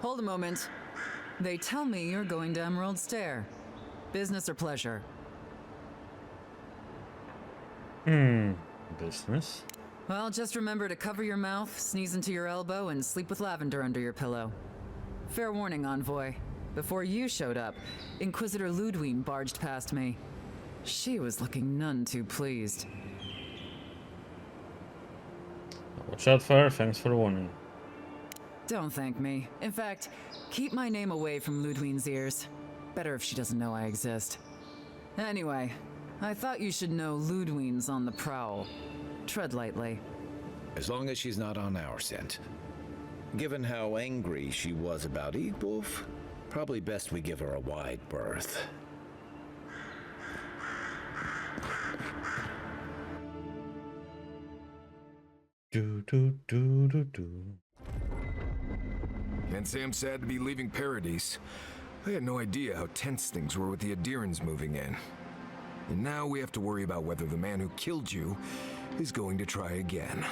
Hold a moment. They tell me you're going to Emerald Stair. Business or pleasure? Business. Well, just remember to cover your mouth, sneeze into your elbow, and sleep with lavender under your pillow. Fair warning, Envoy. Before you showed up, Inquisitor Ludwig barged past me. She was looking none too pleased. Watch out for her. Thanks for the warning. Don't thank me. In fact, keep my name away from Ludwig's ears. Better if she doesn't know I exist. Anyway, I thought you should know Ludwig's on the prowl. Tread lightly. As long as she's not on our scent. Given how angry she was about Eagwolf, probably best we give her a wide berth. Do do do do do. Can't say I'm sad to be leaving Paradise. I had no idea how tense things were with the Adirans moving in. And now we have to worry about whether the man who killed you is going to try again.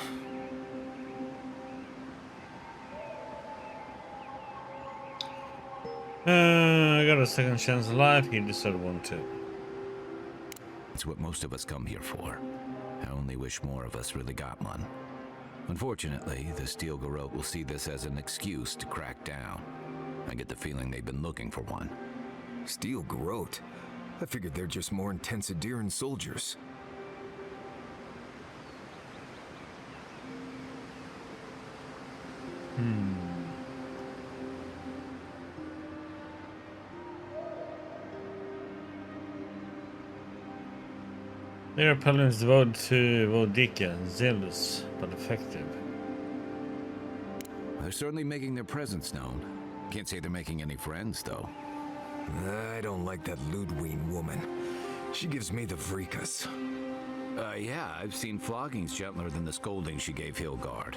I got a second chance of life. He deserved one too. It's what most of us come here for. I only wish more of us really got one. Unfortunately, the Steel Garrote will see this as an excuse to crack down. I get the feeling they've been looking for one. Steel Garrote? I figured they're just more intense Adiran soldiers. Their repellent is devoted to Vodika, zealous but effective. They're certainly making their presence known. Can't say they're making any friends, though. I don't like that Ludwig woman. She gives me the freakus. Yeah, I've seen floggings gentler than the scolding she gave Hilgard.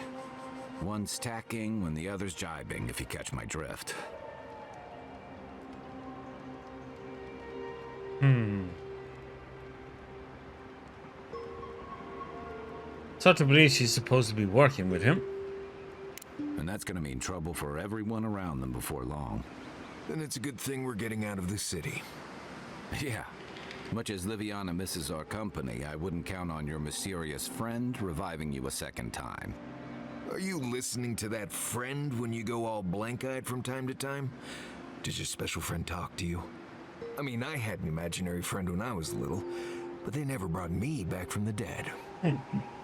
One's tacking when the other's jibing, if you catch my drift. It's hard to believe she's supposed to be working with him. And that's gonna mean trouble for everyone around them before long. Then it's a good thing we're getting out of the city. Yeah. Much as Liviana misses our company, I wouldn't count on your mysterious friend reviving you a second time. Are you listening to that friend when you go all blank-eyed from time to time? Does your special friend talk to you? I mean, I had an imaginary friend when I was little, but they never brought me back from the dead.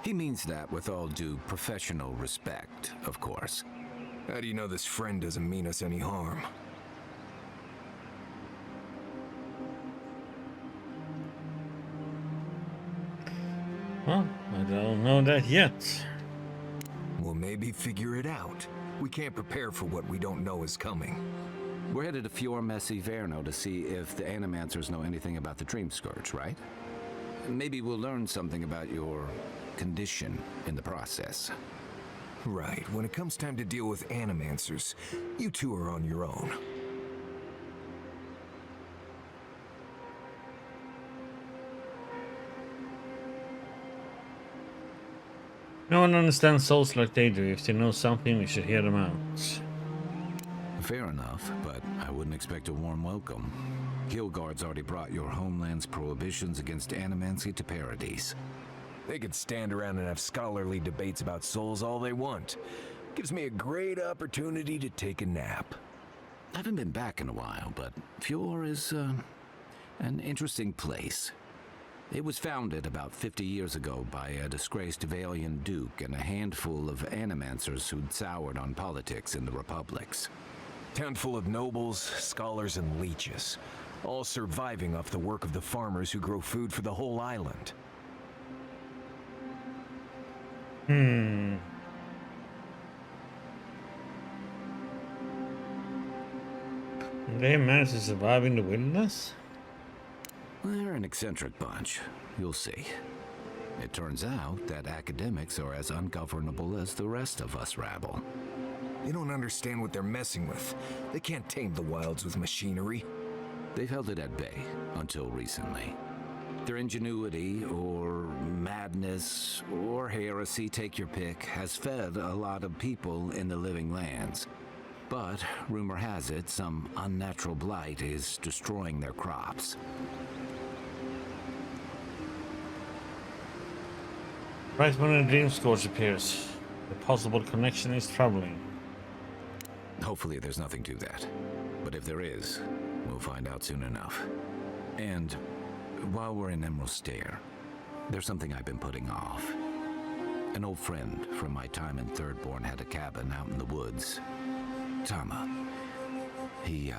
He means that with all due professional respect, of course. How do you know this friend doesn't mean us any harm? Well, I don't know that yet. We'll maybe figure it out. We can't prepare for what we don't know is coming. We're headed to Fjord Messi Verno to see if the Animancers know anything about the Dream Scourge, right? Maybe we'll learn something about your condition in the process. Right. When it comes time to deal with Animancers, you two are on your own. No one understands souls like they do. If they know something, we should hear them out. Fair enough, but I wouldn't expect a warm welcome. Hilgard's already brought your homeland's prohibitions against animancy to Paradise. They could stand around and have scholarly debates about souls all they want. Gives me a great opportunity to take a nap. I haven't been back in a while, but Fjord is an interesting place. It was founded about 50 years ago by a disgraced Valian duke and a handful of animancers who'd soured on politics in the republics. Town full of nobles, scholars, and leeches, all surviving off the work of the farmers who grow food for the whole island. They managed to survive in the wilderness? They're an eccentric bunch. You'll see. It turns out that academics are as ungovernable as the rest of us rabble. They don't understand what they're messing with. They can't tame the wilds with machinery. They've held it at bay until recently. Their ingenuity, or madness, or heresy, take your pick, has fed a lot of people in the living lands. But rumor has it some unnatural blight is destroying their crops. Right when a dream scourge appears, the possible connection is troubling. Hopefully there's nothing to that. But if there is, we'll find out soon enough. And while we're in Emerald Stair, there's something I've been putting off. An old friend from my time in Thirdborn had a cabin out in the woods. Tama. He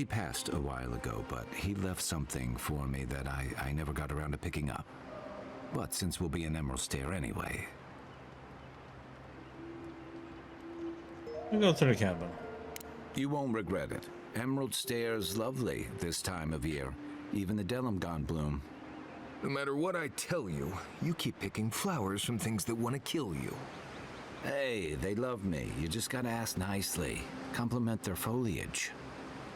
passed a while ago, but he left something for me that I never got around to picking up. But since we'll be in Emerald Stair anyway... We go to the cabin. You won't regret it. Emerald Stair's lovely this time of year. Even the Delimgon bloom. No matter what I tell you, you keep picking flowers from things that want to kill you. Hey, they love me. You just gotta ask nicely. Compliment their foliage.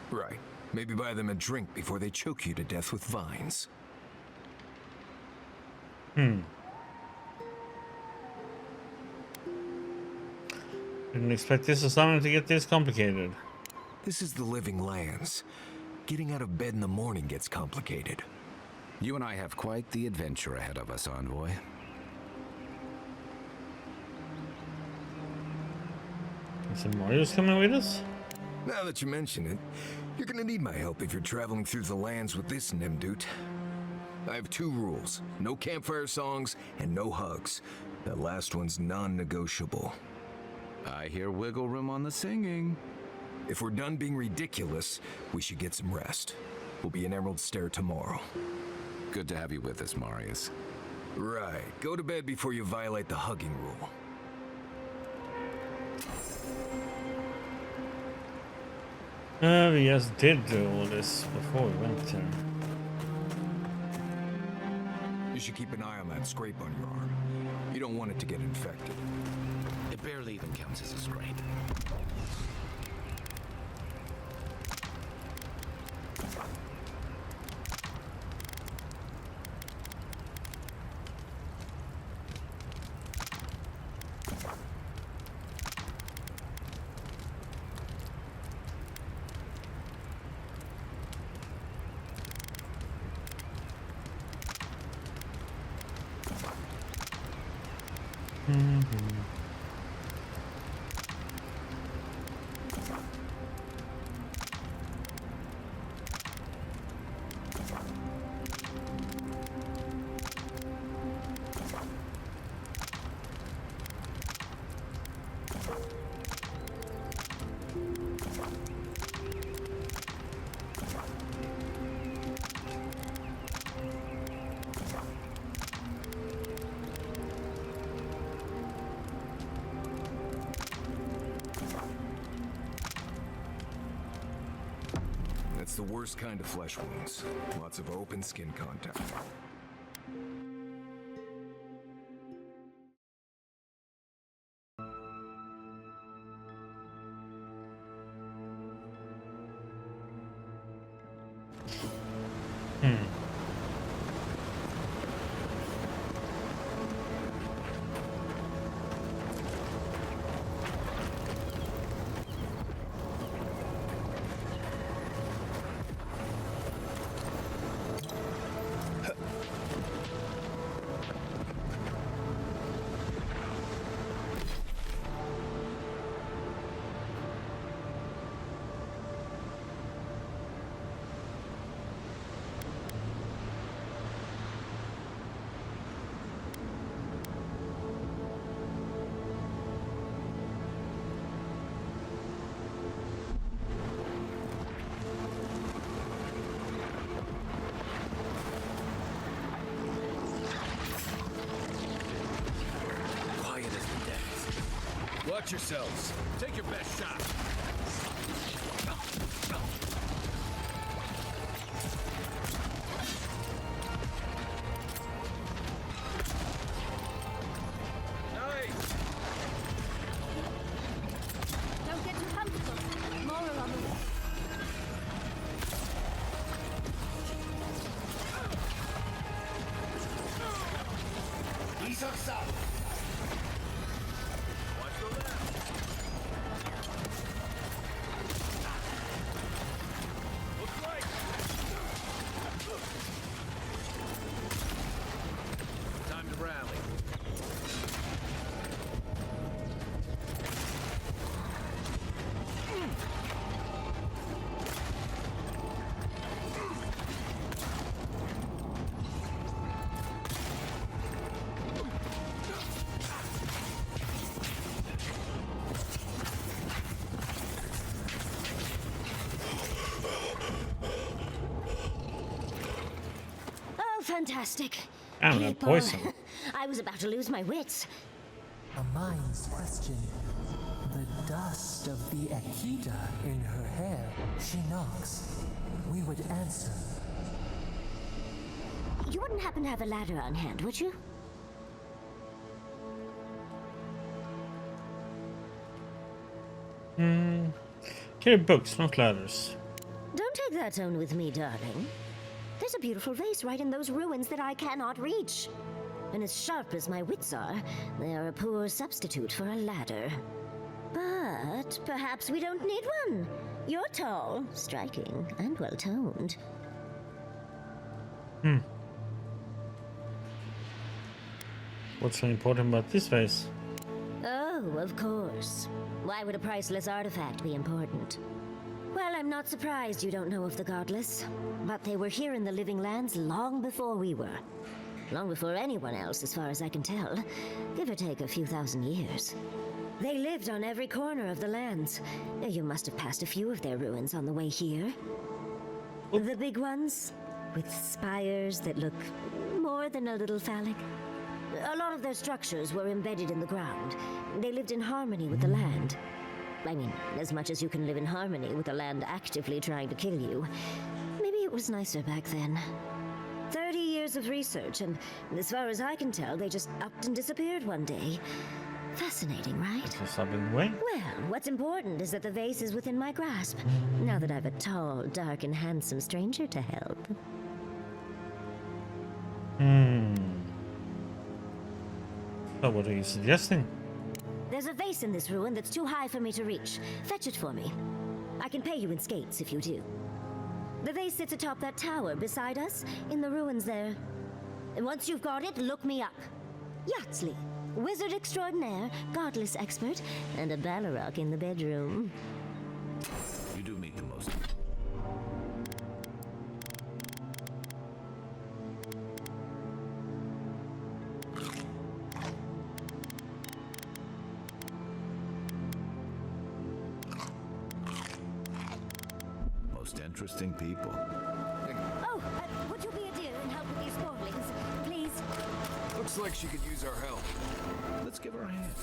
Right. Maybe buy them a drink before they choke you to death with vines. Didn't expect this assignment to get this complicated. This is the Living Lands. Getting out of bed in the morning gets complicated. You and I have quite the adventure ahead of us, Envoy. So Mario's coming with us? Now that you mention it, you're gonna need my help if you're traveling through the lands with this Nimdut. I have 2 rules. No campfire songs and no hugs. That last one's non-negotiable. I hear wiggle room on the singing. If we're done being ridiculous, we should get some rest. We'll be in Emerald Stair tomorrow. Good to have you with us, Marius. Right. Go to bed before you violate the hugging rule. We just did do all this before we went there. You should keep an eye on that scrape on your arm. You don't want it to get infected. It barely even counts as a scrape. That's the worst kind of flesh wounds. Lots of open skin contact. Watch yourselves. Take your best shot. Nice. Don't get too comfortable. More are on the way. Ease us up. Watch the left. fantastic. And that People. poison. I was about to lose my wits. A mind's question. The dust of the Akita in her hair. She knocks. We would answer. You wouldn't happen to have a ladder on hand, would you? Carry books, not ladders. Don't take that tone with me, darling. There's a beautiful vase right in those ruins that I cannot reach. And as sharp as my wits are, they are a poor substitute for a ladder. But perhaps we don't need one. You're tall, striking, and well-toned. What's so important about this vase? Oh, of course. Why would a priceless artifact be important? Well, I'm not surprised you don't know of the Godless. But they were here in the Living Lands long before we were. Long before anyone else, as far as I can tell. Give or take a few thousand years. They lived on every corner of the lands. You must have passed a few of their ruins on the way here. The big ones, with spires that look more than a little phallic. A lot of their structures were embedded in the ground. They lived in harmony with the land. I mean, as much as you can live in harmony with the land actively trying to kill you. Maybe it was nicer back then. 30 years of research, and as far as I can tell, they just upped and disappeared one day. Fascinating, right? Since I've been away. Well, what's important is that the vase is within my grasp, now that I've a tall, dark, and handsome stranger to help. So what are you suggesting? There's a vase in this ruin that's too high for me to reach. Fetch it for me. I can pay you in skates if you do. The vase sits atop that tower beside us, in the ruins there. And once you've got it, look me up. Yatsley, wizard extraordinaire, godless expert, and a Balrog in the bedroom. You do meet the most. Most interesting people. Oh, would you be a dear and help with these spoilings, please? Looks like she could use our help. Let's give her a hand.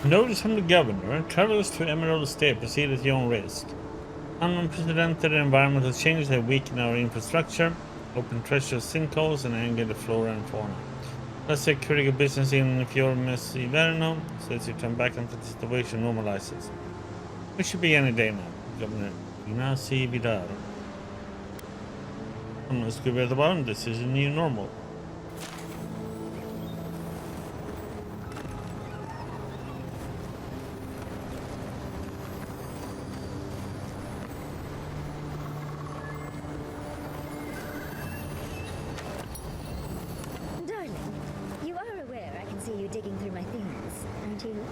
Notice from the governor, travelers to Emerald Stair proceed at your own risk. Unprecedented environmental changes have weakened our infrastructure, opened treasure sinkholes, and angered the flora and fauna. Let's say critical business in Fiormes Iverno, so as you turn back until the situation normalizes. We should be any day now, Governor Ignacy Vidar. Som jag skulle veta bara, this is a new normal. Digging through my things, aren't you?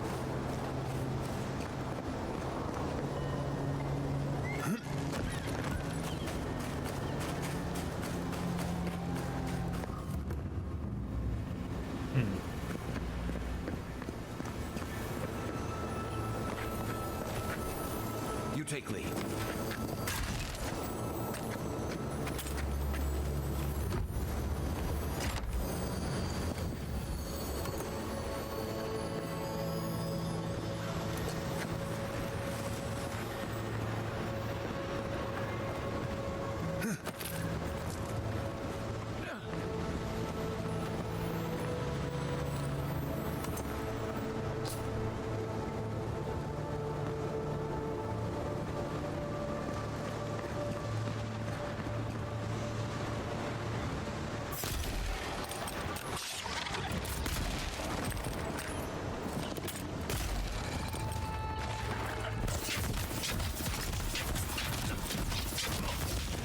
You take lead.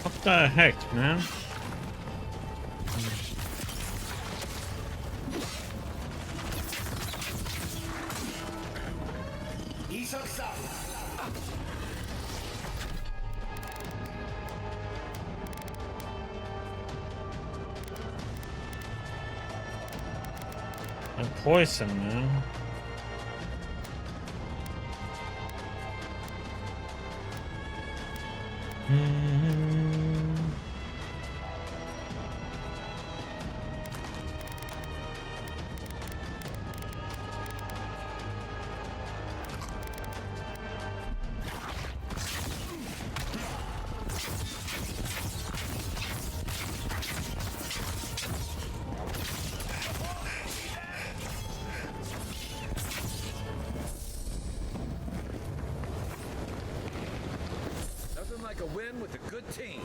What the heck, man? And poison, man. Nothing like a win with a good team.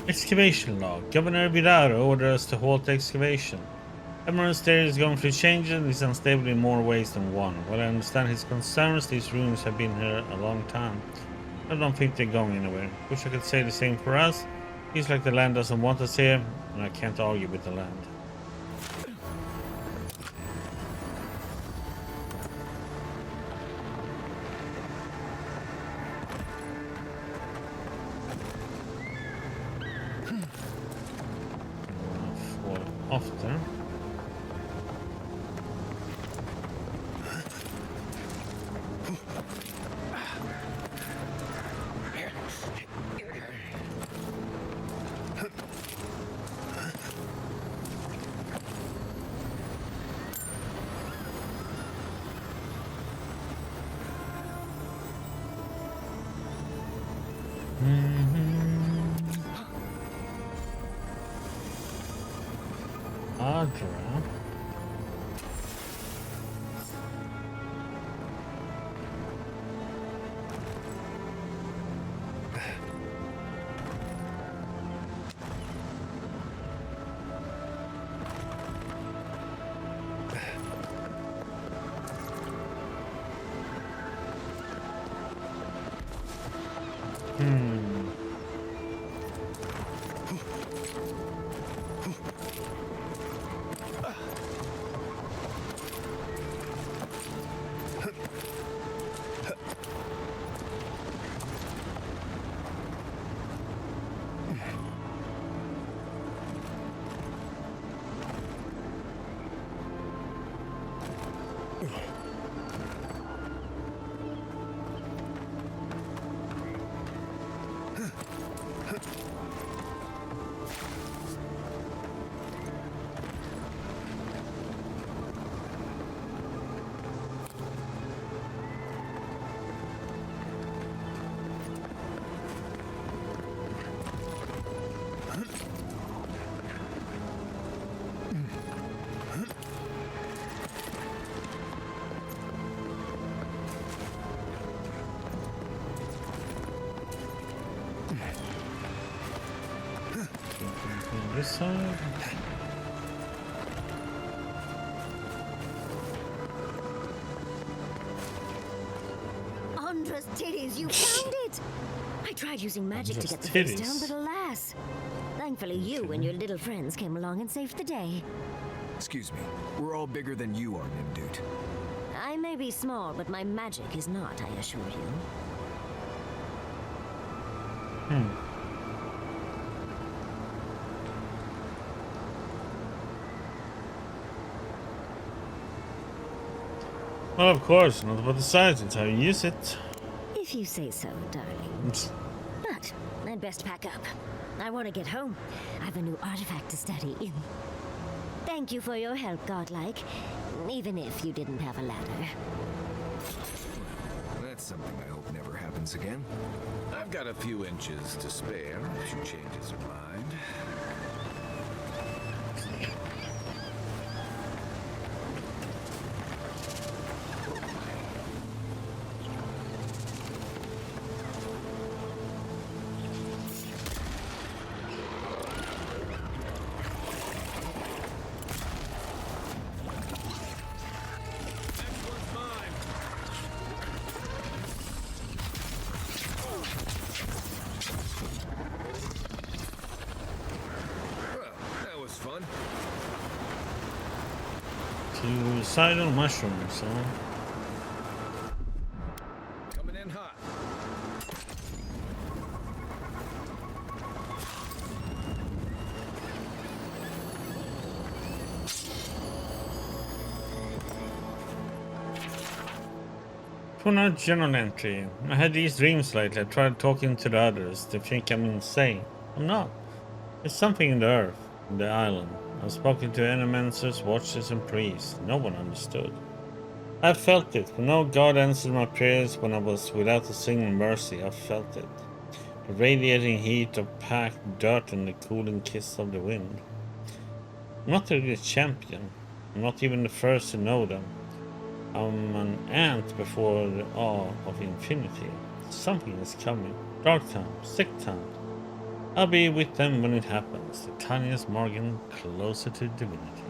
Excavation log. Governor Viraro orders us to halt the excavation. Emerald Stair is going through changes and is unstable in more ways than one. While I understand his concerns, these ruins have been here a long time. I don't think they're going anywhere. Wish I could say the same for us. Feels like the land doesn't want us here, and I can't argue with the land. Off there. Adra. This side. Andra's titties, you found it! I tried using magic to get the Andra's face down, titties. but alas. Thankfully you and your little friends came along and saved the day. Excuse me, we're all bigger than you are, Nimdude. I may be small, but my magic is not, I assure you. Well, of course, not about the size, it's how you use it. If you say so, darling. But I'd best pack up. I want to get home. I've a new artifact to study. Thank you for your help, Godlike. Even if you didn't have a ladder. That's something I hope never happens again. I've got a few inches to spare if she changes her mind. Fun. Suicidal mushrooms, huh? Coming in hot. For now, journal entry. I had these dreams lately. I tried talking to the others. They think I'm insane. I'm not. There's something in the earth, in the island. I've spoken to animancers, watchers, and priests. No one understood. I felt it. When no God answered my prayers, when I was without a single mercy, I felt it. The radiating heat of packed dirt and the cooling kiss of the wind. I'm not really a champion. I'm not even the first to know them. I'm an ant before the awe of infinity. Something is coming. Dark time, sick time. I'll be with them when it happens. The tiniest margin closer to divinity.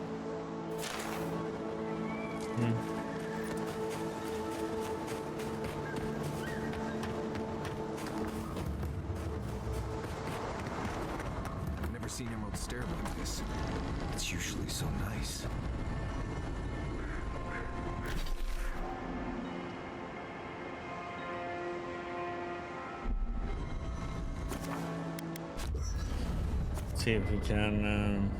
I've never seen Emerald Stair like this. It's usually so nice. See if we can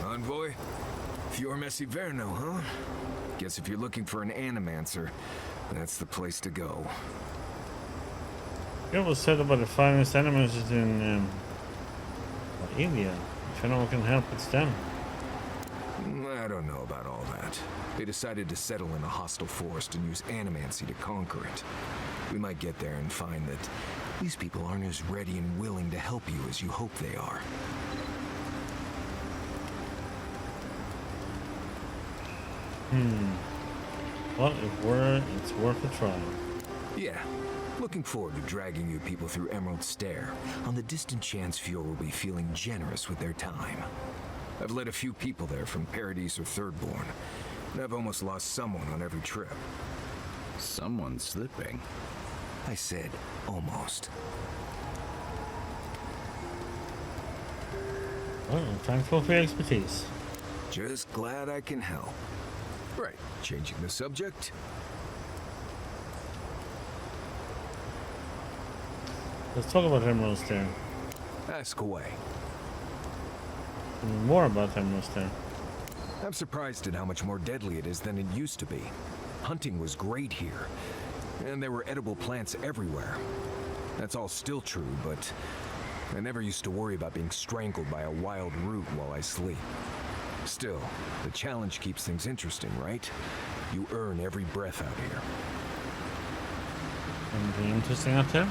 Envoy? Fior Messi Verno, huh? Guess if you're looking for an animancer, that's the place to go. It was said about the finest animals in India. If anyone can help, it's them. I don't know about all that. They decided to settle in a hostile forest and use animancy to conquer it. We might get there and find that these people aren't as ready and willing to help you as you hope they are. Well, it's worth a try. Yeah. Looking forward to dragging you people through Emerald Stair on the distant chance Fior will be feeling generous with their time. I've led a few people there from Paradise or Thirdborn, and I've almost lost someone on every trip. Someone slipping. I said almost. Well, I'm thankful for your expertise. Just glad I can help. Right, changing the subject. Let's talk about Emerald Stair. Ask away. More about Emerald Stair. I'm surprised at how much more deadly it is than it used to be. Hunting was great here, and there were edible plants everywhere. That's all still true, but I never used to worry about being strangled by a wild root while I sleep. Still, the challenge keeps things interesting, right? You earn every breath out here. Anything interesting out there?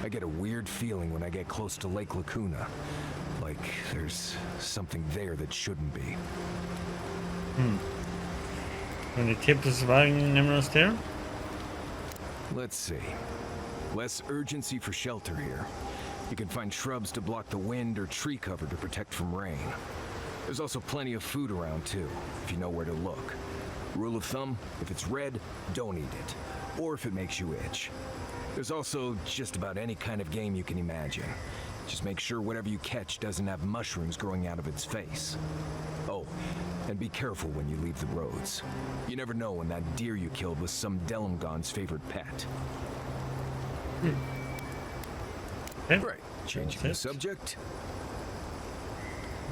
I get a weird feeling when I get close to Lake Lacuna. Like there's something there that shouldn't be. Any tips for surviving in Emerald Stair? Let's see. Less urgency for shelter here. You can find shrubs to block the wind or tree cover to protect from rain. There's also plenty of food around too, if you know where to look. Rule of thumb, if it's red, don't eat it. Or if it makes you itch. There's also just about any kind of game you can imagine. Just make sure whatever you catch doesn't have mushrooms growing out of its face. Oh, and be careful when you leave the roads. You never know when that deer you killed was some Delmgon's favorite pet. Okay. Right, changing the subject.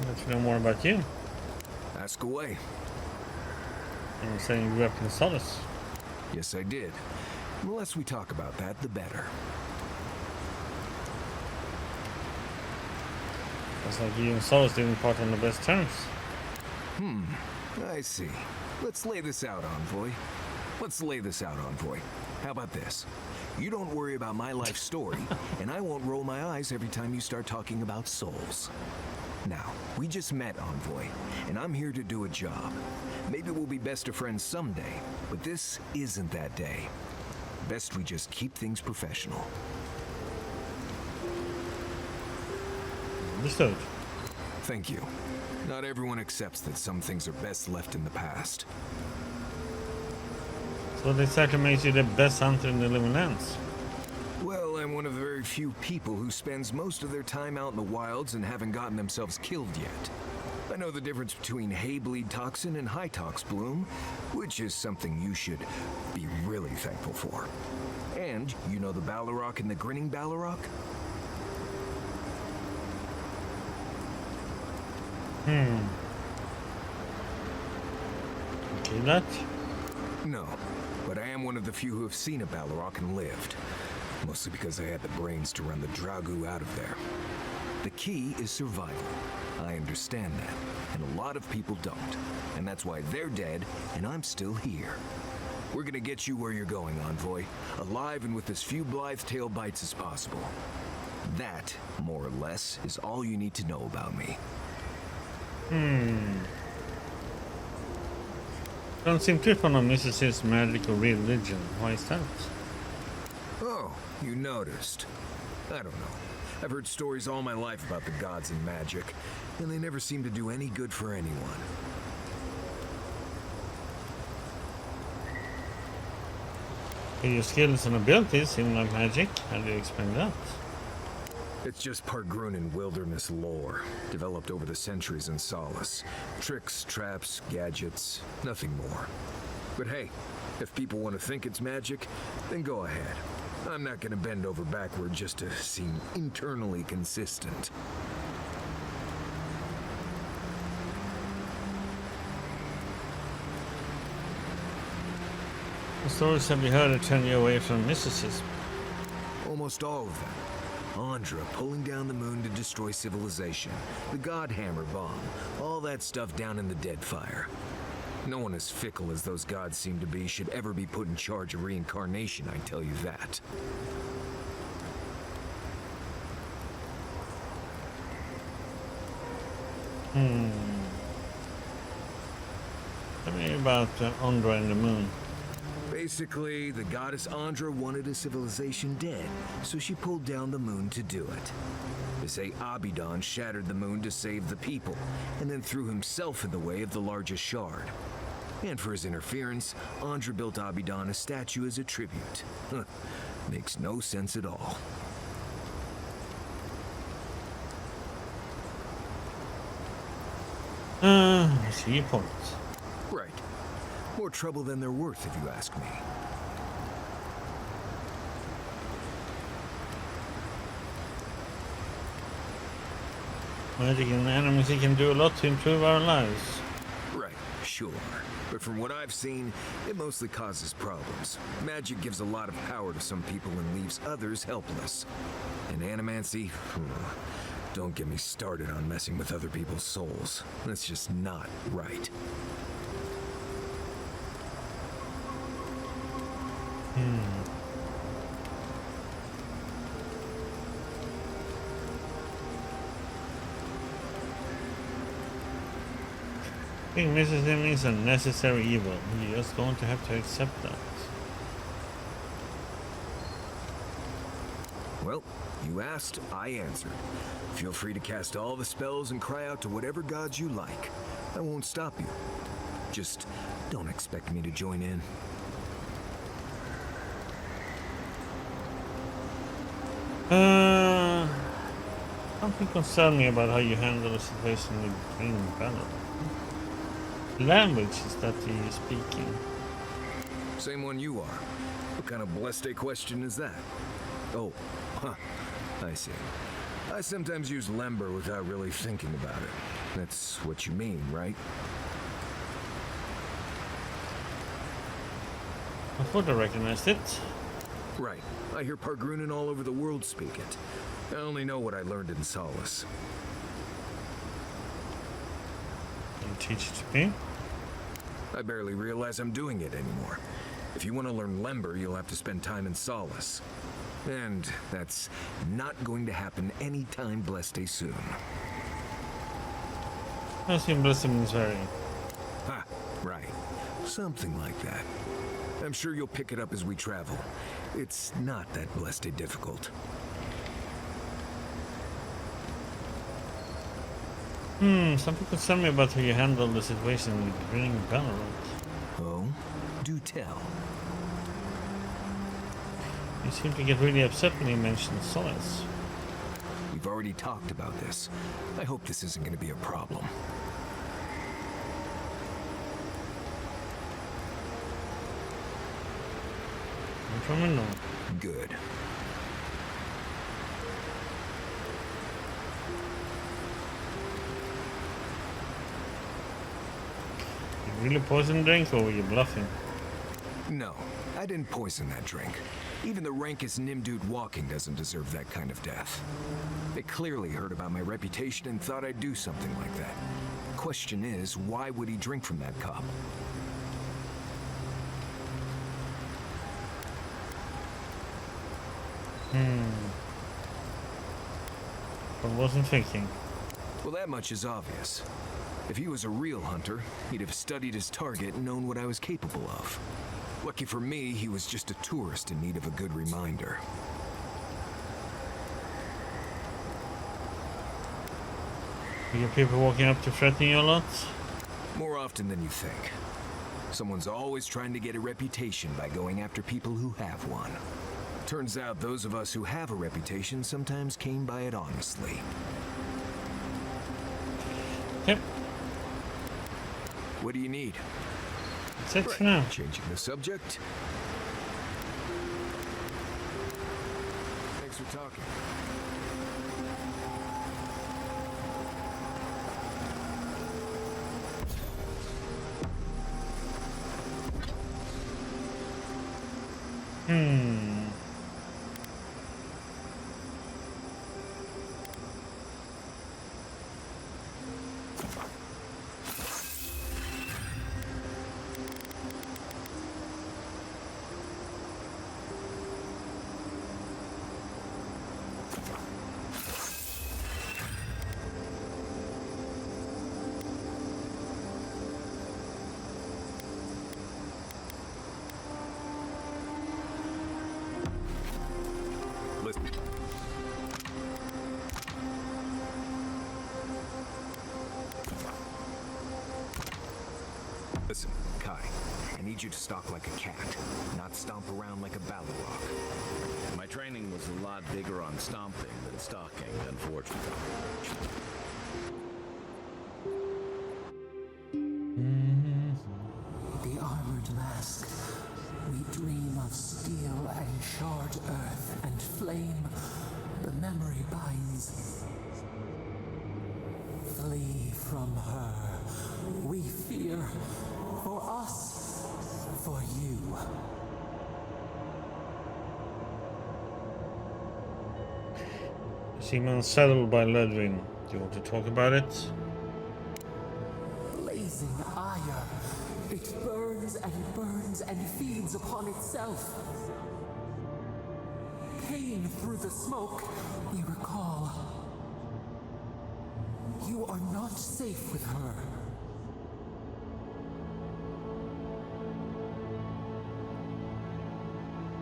Let's know more about you. Ask away. I'm saying you grew up in Solace. Yes, I did. The less we talk about that, the better. It's like you and Solace didn't part on the best terms. I see. Let's lay this out, Envoy. How about this? You don't worry about my life story, and I won't roll my eyes every time you start talking about souls. Now, we just met, Envoy, and I'm here to do a job. Maybe we'll be best of friends someday, but this isn't that day. Best we just keep things professional. Understood. Thank you. Not everyone accepts that some things are best left in the past. So what exactly makes you the best hunter in the living lands? Well, I'm one of the very few people who spends most of their time out in the wilds and haven't gotten themselves killed yet. I know the difference between hay-bleed toxin and high-tox bloom, which is something you should be really thankful for. And you know the Ballarok and the Grinning Ballarok? Okay, that? No, but I am one of the few who have seen a Ballarok and lived. Mostly because I had the brains to run the Dragu out of there. The key is survival. I understand that, and a lot of people don't. And that's why they're dead, and I'm still here. We're gonna get you where you're going, Envoy. Alive and with as few blithe tail bites as possible. That, more or less, is all you need to know about me. Don't seem too fond of mysticism, magic, or religion. Why is that? Oh, you noticed. I don't know. I've heard stories all my life about the gods and magic, and they never seem to do any good for anyone. Your skills and abilities seem like magic. How do you explain that? It's just part Grunin wilderness lore, developed over the centuries in Solace. Tricks, traps, gadgets, nothing more. But hey, if people want to think it's magic, then go ahead. I'm not gonna bend over backward just to seem internally consistent. What stories have you heard that turn you away from mysticism? Almost all of them. Andra pulling down the moon to destroy civilization. The Godhammer bomb. All that stuff down in the Deadfire. No one as fickle as those gods seem to be should ever be put in charge of reincarnation, I tell you that. Tell me about Andra and the moon. Basically, the goddess Andra wanted a civilization dead, so she pulled down the moon to do it. They say Abidan shattered the moon to save the people, and then threw himself in the way of the largest shard. And for his interference, Andra built Abidan a statue as a tribute. Huh. Makes no sense at all. I see your point. Right. More trouble than they're worth, if you ask me. Magic and animals can do a lot to improve our lives. Right, sure. But from what I've seen, it mostly causes problems. Magic gives a lot of power to some people and leaves others helpless. And animancy? Don't get me started on messing with other people's souls. That's just not right. I think mysticism is a necessary evil. You're just going to have to accept that. Well, you asked, I answered. Feel free to cast all the spells and cry out to whatever gods you like. I won't stop you. Just don't expect me to join in. Something concerned me about how you handle the situation with Green Banner. Language is that you speaking? Same one you are. What kind of blessed question is that? Oh, huh. I see. I sometimes use Lember without really thinking about it. That's what you mean, right? I thought I recognized it. Right. I hear Pargrunen all over the world speak it. I only know what I learned in Solace. Can you teach it to me? I barely realize I'm doing it anymore. If you want to learn Lember, you'll have to spend time in Solace. And that's not going to happen anytime blessed soon. I assume blessing means very. Ha, right. Something like that. I'm sure you'll pick it up as we travel. It's not that blessed difficult. Something concerned me about how you handle the situation with Green Banner. Oh? Do tell. You seem to get really upset when you mention Solace. We've already talked about this. I hope this isn't going to be a problem. I'm from a no. Good. You really poisoned the drink or were you bluffing? No, I didn't poison that drink. Even the rankest Nimdude walking doesn't deserve that kind of death. They clearly heard about my reputation and thought I'd do something like that. Question is, why would he drink from that cup? I wasn't thinking. Well, that much is obvious. If he was a real hunter, he'd have studied his target and known what I was capable of. Lucky for me, he was just a tourist in need of a good reminder. You get people walking up to threaten you a lot? More often than you think. Someone's always trying to get a reputation by going after people who have one. Turns out those of us who have a reputation sometimes came by it honestly. Yep. What do you need? That's it for now. Changing the subject. Thanks for talking. Listen, Kai, I need you to stalk like a cat, not stomp around like a Balrog. My training was a lot bigger on stomping than stalking, unfortunately. The armored mask. We dream of steel and charred earth and flame. The memory binds. Flee from her. We fear. For us. For you. Seem unsettled by Ludwig. Do you want to talk about it? Blazing ire. It burns and feeds upon itself. Pain through the smoke, we recall. You are not safe with her.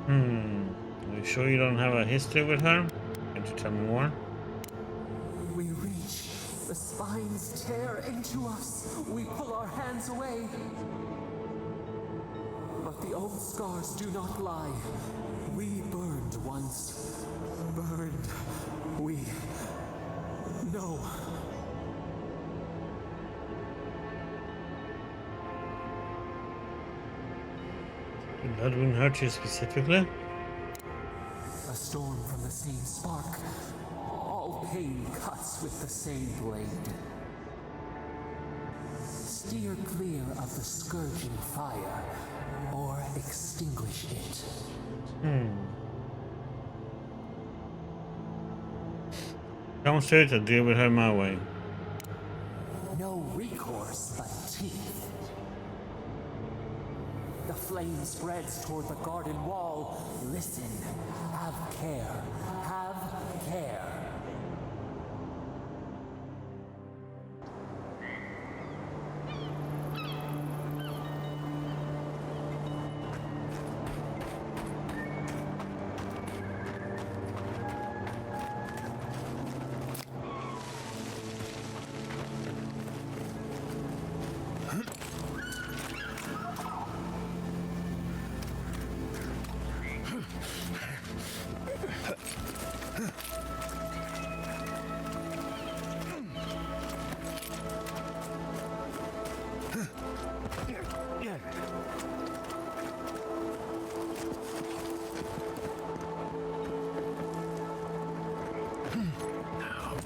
Are you sure you don't have a history with her? Can't you tell me more? We reach. The spines tear into us. We pull our hands away. But the old scars do not lie. We burned once. Burned. We know. Did that wound hurt you specifically? A storm from the same spark. All pain cuts with the same blade. Steer clear of the scourging fire, or extinguish it. Don't say to deal with her my way. No recourse but teeth. The flame spreads toward the garden wall. Listen. Have care. Have care.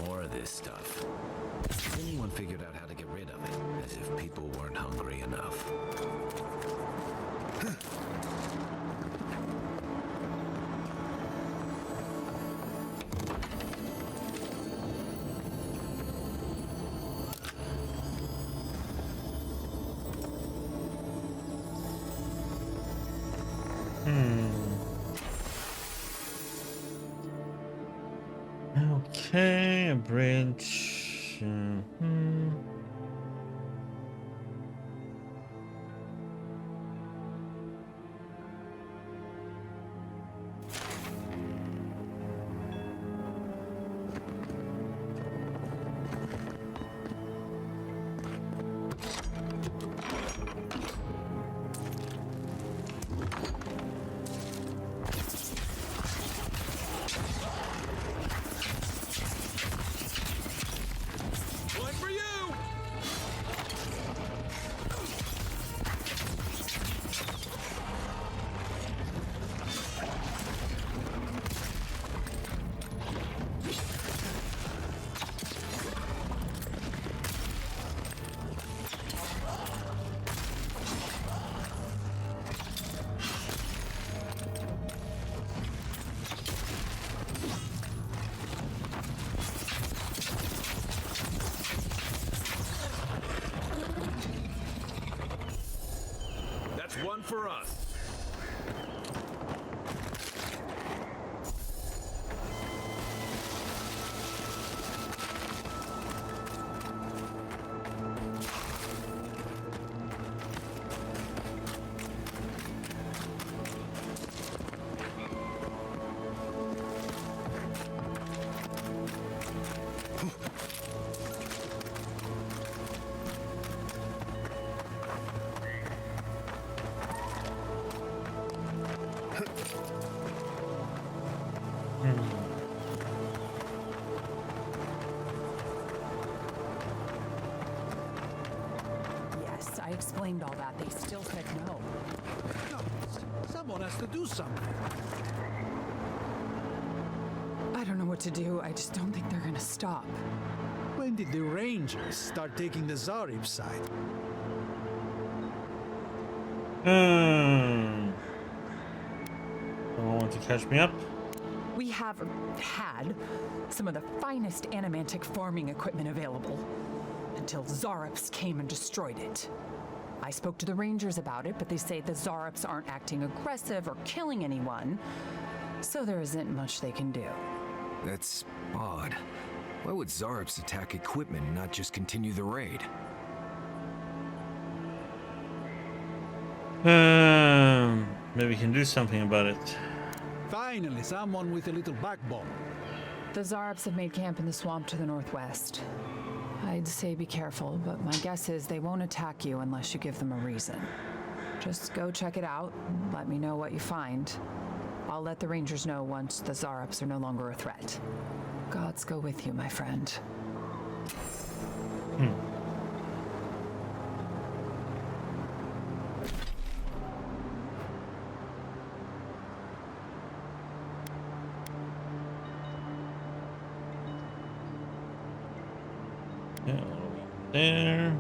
More of this stuff. Has anyone figured out how to get rid of it? As if people weren't hungry enough. Okay, a bridge. One for you! That's one for us. Yes, I explained all that. They still said no. No, someone has to do something. I don't know what to do. I just don't think they're gonna stop. When did the Rangers start taking the Zarib side? Someone want to catch me up? We have had some of the finest animantic farming equipment available until Zarops came and destroyed it. I spoke to the Rangers about it, but they say the Zarops aren't acting aggressive or killing anyone, so there isn't much they can do. That's odd. Why would Zarops attack equipment and not just continue the raid? Maybe we can do something about it. Finally, someone with a little backbone. The Zarops have made camp in the swamp to the northwest. I'd say be careful, but my guess is they won't attack you unless you give them a reason. Just go check it out and let me know what you find. I'll let the Rangers know once the Zarops are no longer a threat. Gods go with you, my friend. There.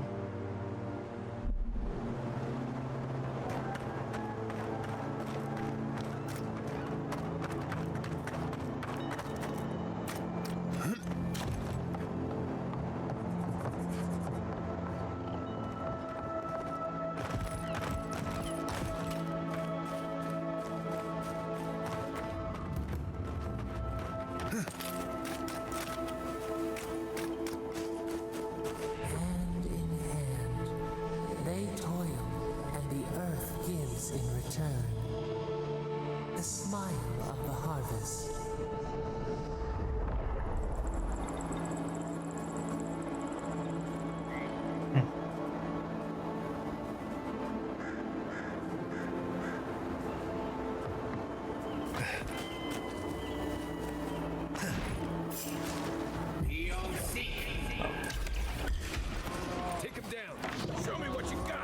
Hand in hand, they toil, and the earth gives in return. The smile of the harvest. Take him down. Show me what you got.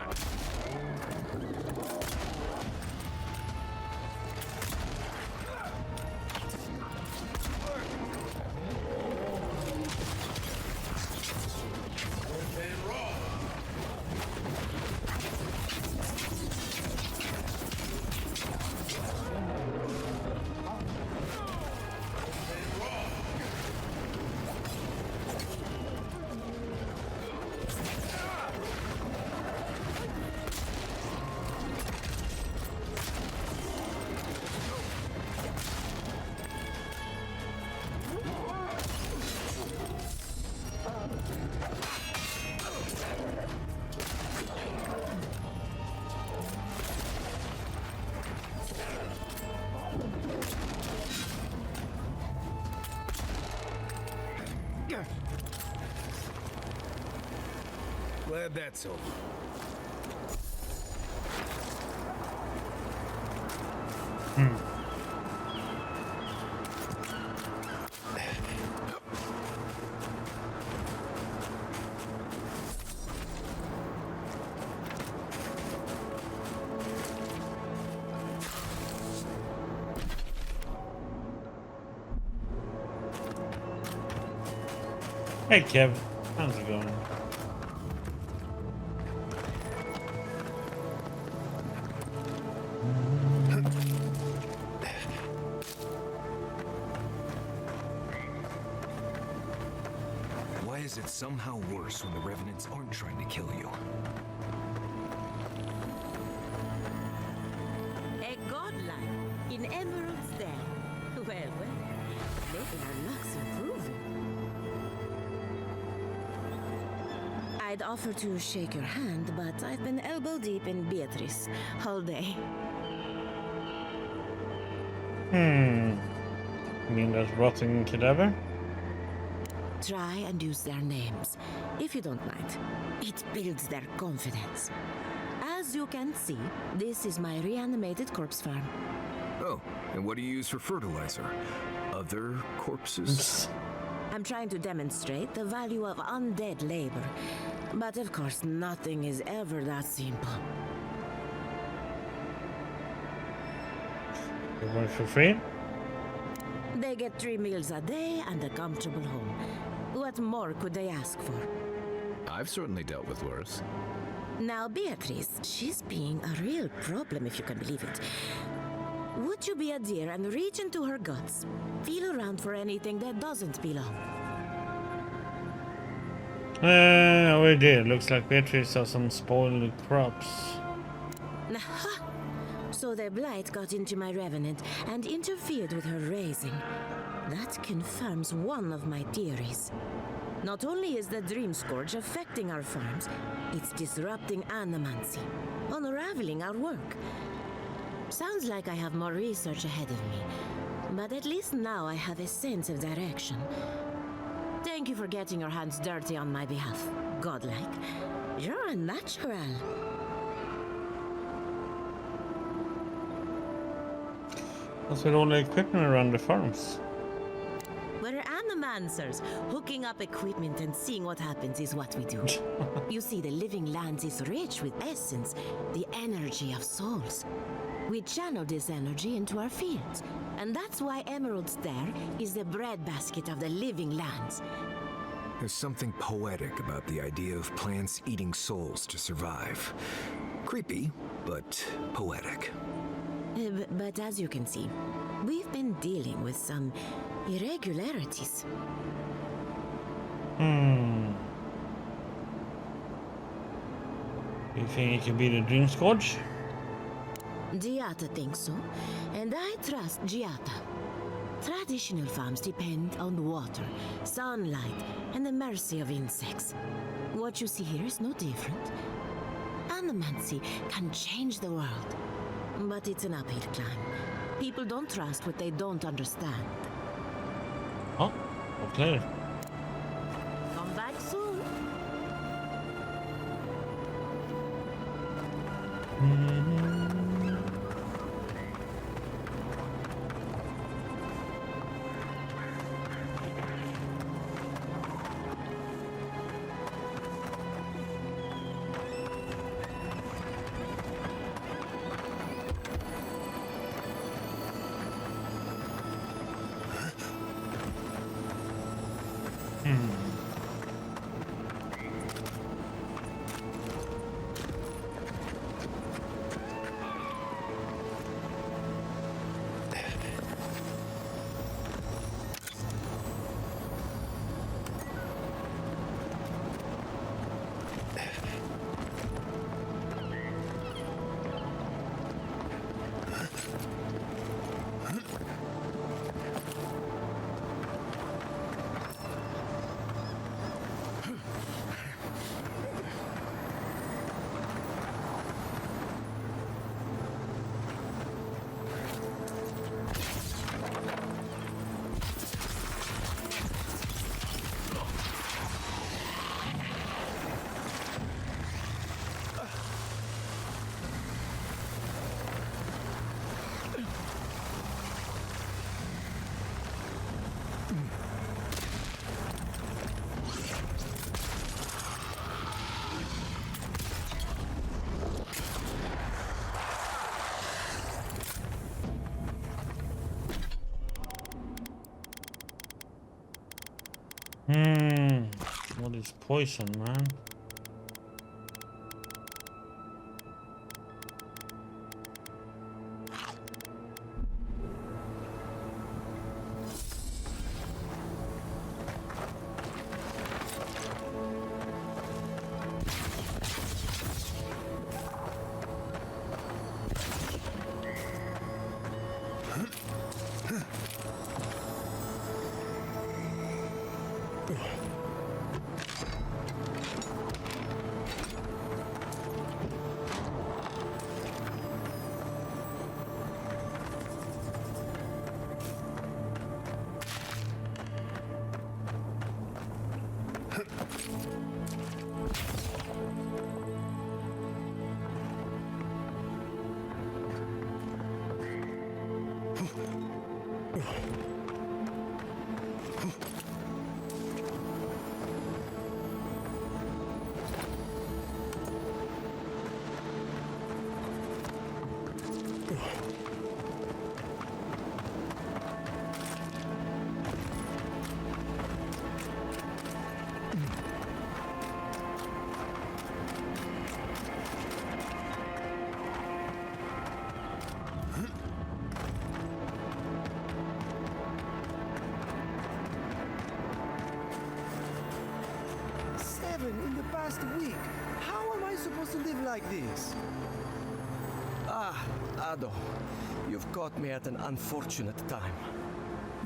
Glad that's over. Hey Kev, how's it going? Why is it somehow worse when the Revenants aren't trying to kill you? A godlike in Emerald Stair. Well, lately our luck's improving. I'd offer to shake your hand, but I've been elbow deep in Beatrice all day. You mean that rotting cadaver? Try and use their names, if you don't mind. It builds their confidence. As you can see, this is my reanimated corpse farm. Oh, and what do you use for fertilizer? Other corpses? I'm trying to demonstrate the value of undead labor. But of course, nothing is ever that simple. You work for free? They get 3 meals a day and a comfortable home. What more could they ask for? I've certainly dealt with worse. Now, Beatrice, she's being a real problem, if you can believe it. Would you be a dear and reach into her guts? Feel around for anything that doesn't belong. We did. Looks like Beatrice has some spoiled crops. Aha! So the blight got into my revenant and interfered with her raising. That confirms one of my theories. Not only is the Dream Scourge affecting our farms, it's disrupting animancy, unraveling our work. Sounds like I have more research ahead of me. But at least now I have a sense of direction. Thank you for getting your hands dirty on my behalf. Godlike. You're a natural. What's with all the equipment around the farms? We're animancers. Hooking up equipment and seeing what happens is what we do. You see, the living lands is rich with essence, the energy of souls. We channel this energy into our fields. And that's why Emerald Stair is the breadbasket of the living lands. There's something poetic about the idea of plants eating souls to survive. Creepy, but poetic. But as you can see, we've been dealing with some irregularities. You think it could be the Dream Scourge? Giata thinks so, and I trust Giata. Traditional farms depend on water, sunlight, and the mercy of insects. What you see here is no different. Animancy can change the world, but it's an uphill climb. People don't trust what they don't understand. Oh, okay. Come back soon. What is poison, man? In the past week. How am I supposed to live like this? Ah, Ado, you've caught me at an unfortunate time.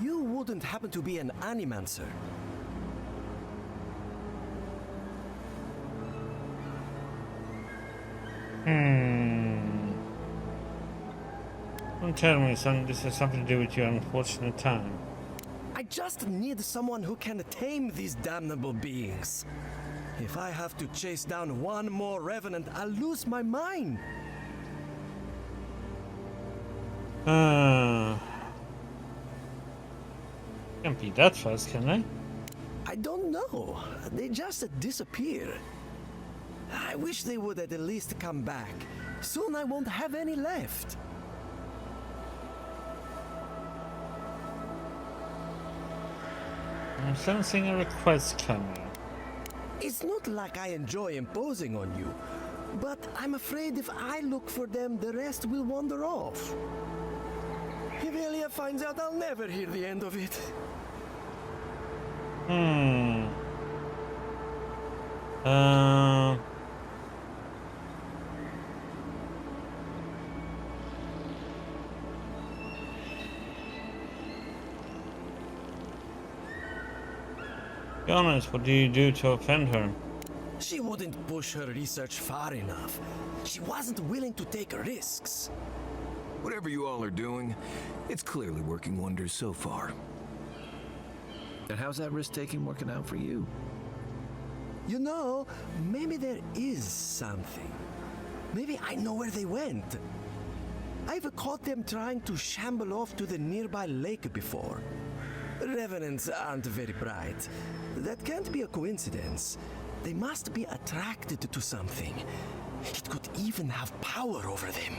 You wouldn't happen to be an animancer. Don't tell me, son, this has something to do with your unfortunate time. I just need someone who can tame these damnable beings. If I have to chase down one more revenant, I'll lose my mind. Can't be that fast, can they? I don't know. They just disappear. I wish they would at least come back. Soon I won't have any left. I'm sensing a request coming. It's not like I enjoy imposing on you, but I'm afraid if I look for them, the rest will wander off. If Elia finds out, I'll never hear the end of it. Be honest, what do you do to offend her? She wouldn't push her research far enough. She wasn't willing to take risks. Whatever you all are doing, it's clearly working wonders so far. And how's that risk-taking working out for you? You know, maybe there is something. Maybe I know where they went. I've caught them trying to shamble off to the nearby lake before. Revenants aren't very bright. That can't be a coincidence. They must be attracted to something. It could even have power over them.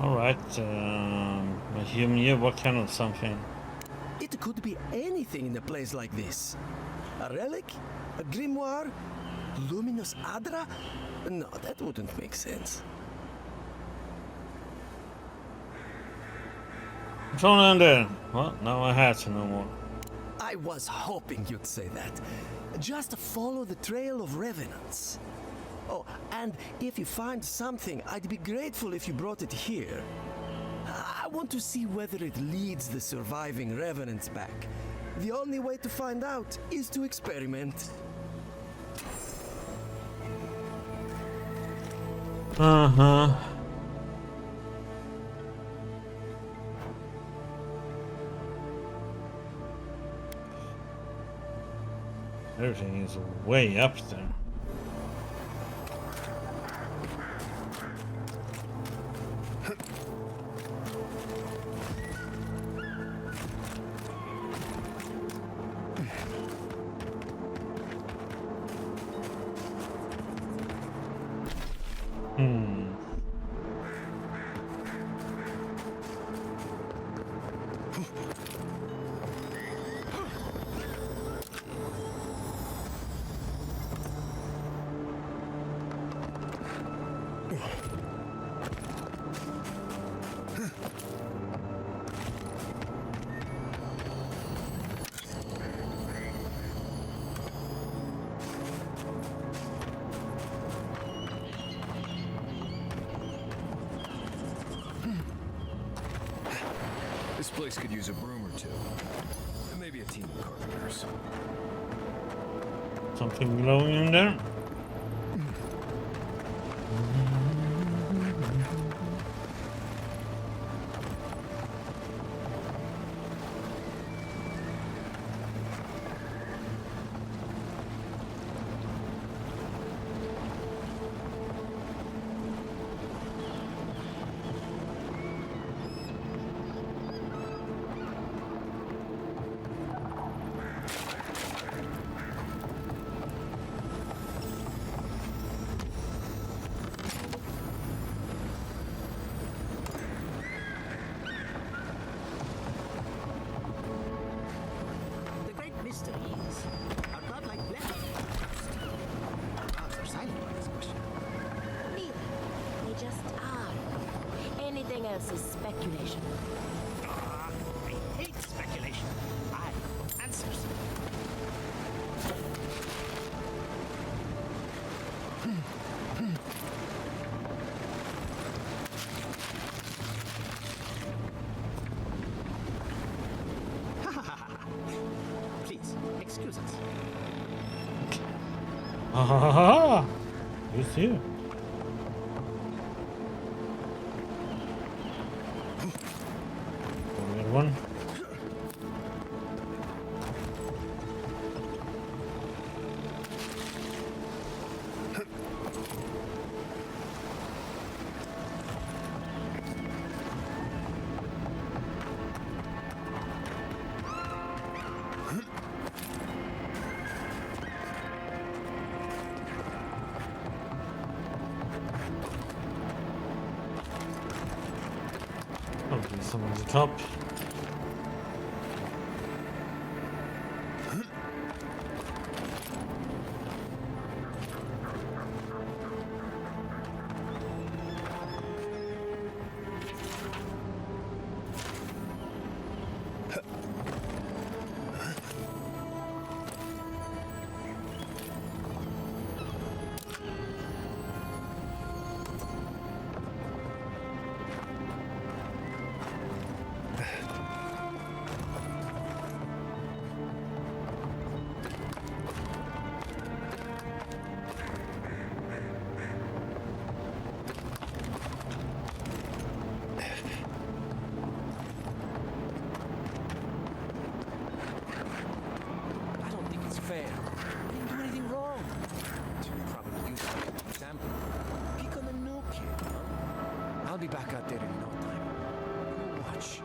Alright, what kind of something? It could be anything in a place like this. A relic? A grimoire? Luminous Adra? No, that wouldn't make sense. What's going on there? Well, now I have to know more. I was hoping you'd say that. Just follow the trail of revenants. Oh, and if you find something, I'd be grateful if you brought it here. I want to see whether it leads the surviving revenants back. The only way to find out is to experiment. Everything is way up there. This place could use a broom or two. And maybe a team of carpenters. Something glowing in there? Anything else is speculation. I hate speculation. I want answers. Please, Ha ha ha ha! Who's you? Weird one. Hopefully someone's at the top. I don't think it's fair. I didn't do anything wrong. Should probably use that as an example. Pick on the new kid, huh? I'll be back out there in no time. You watch.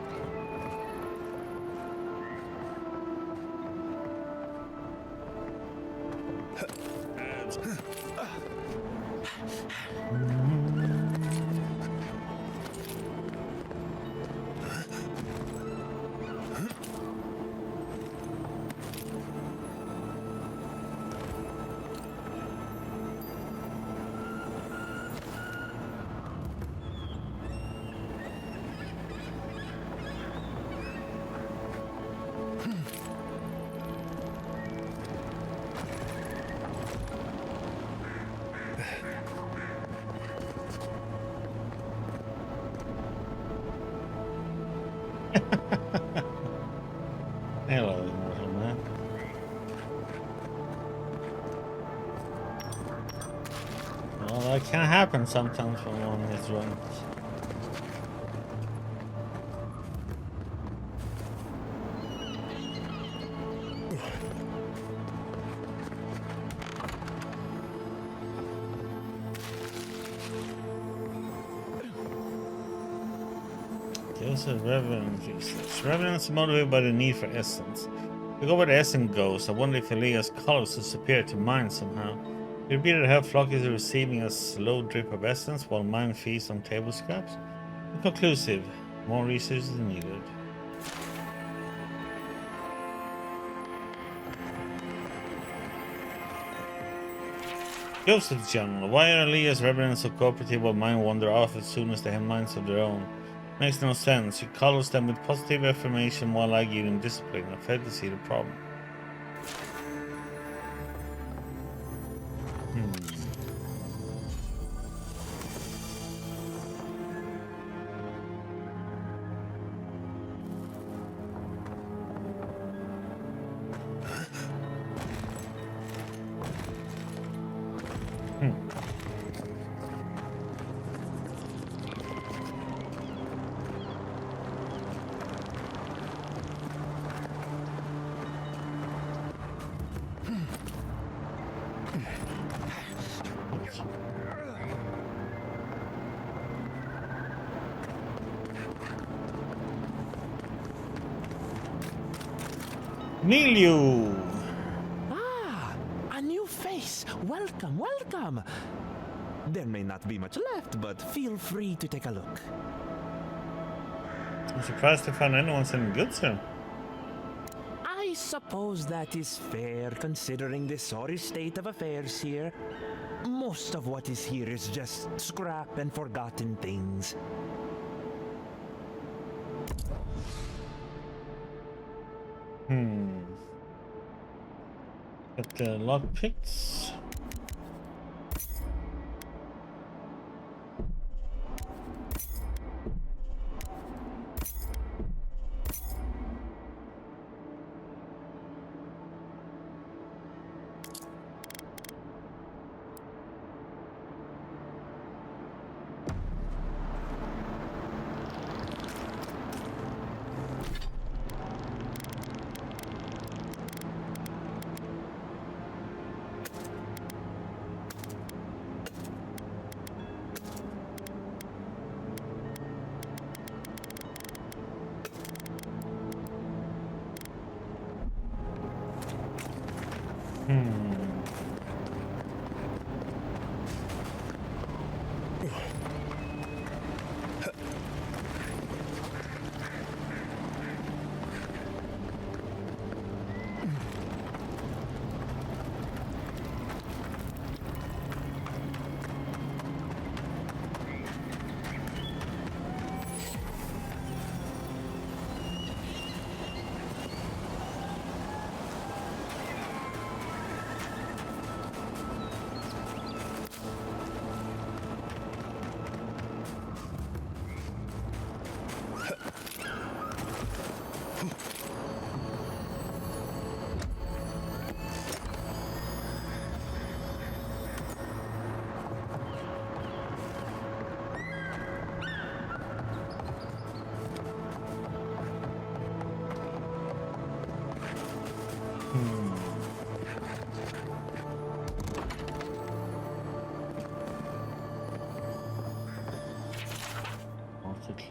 Hello, immortal man. Well, that can happen sometimes when one is drunk. There's a reverend research. Reverends are motivated by the need for essence. We go where the essence goes. I wonder if Elia's colors disappear to mine somehow. It would be that her flock is receiving a slow drip of essence while mine feasts on table scraps. Inconclusive. More research is needed. Goes to the general. Why are Elia's reverends so cooperative while mine wander off as soon as they have minds of their own? Makes no sense. You colors them with positive affirmation while I give them discipline. I fail to see the problem. Milieu! Ah, a new face. Welcome, welcome. There may not be much left, but feel free to take a look. I'm surprised to find anyone selling goods here. I suppose that is fair, considering the sorry state of affairs here. Most of what is here is just scrap and forgotten things. Got the lockpicks.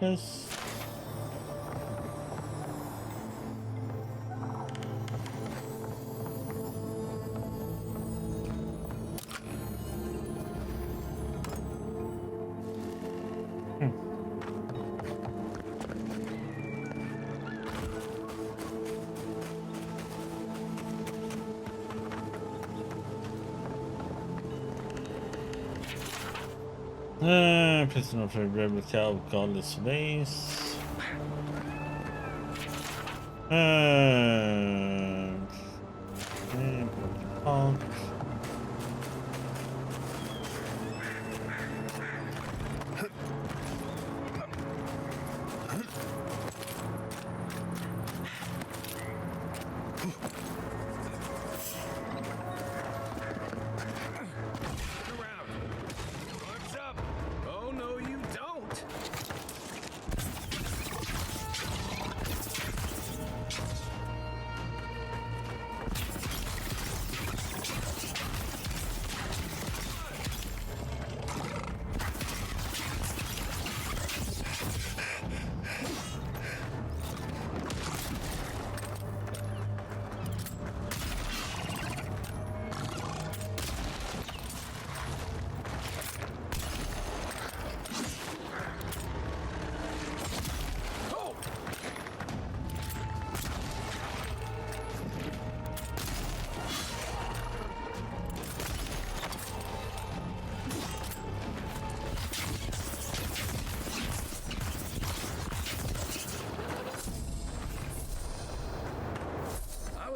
Yes. Prisoner of a replica of godless ways.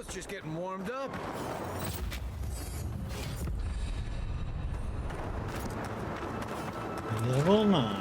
Just getting warmed up. Level 9.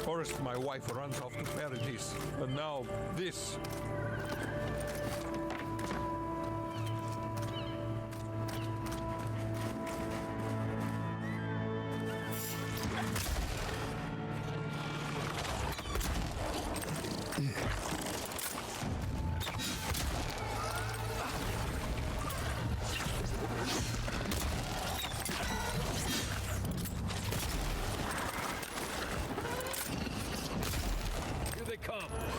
First, my wife runs off to paradise, and now this.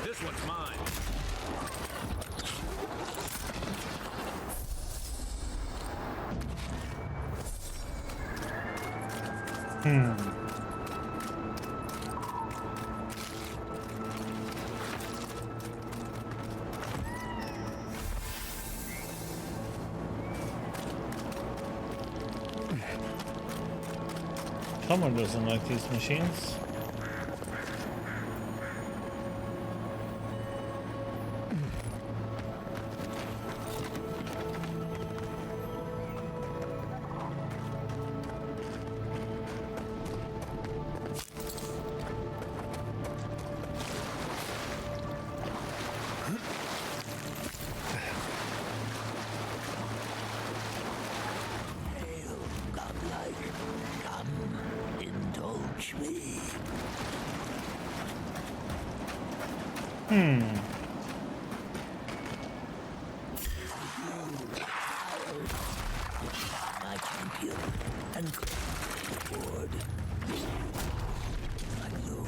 This one's mine. Someone doesn't like these machines. Finish me. My champion and board. My glue.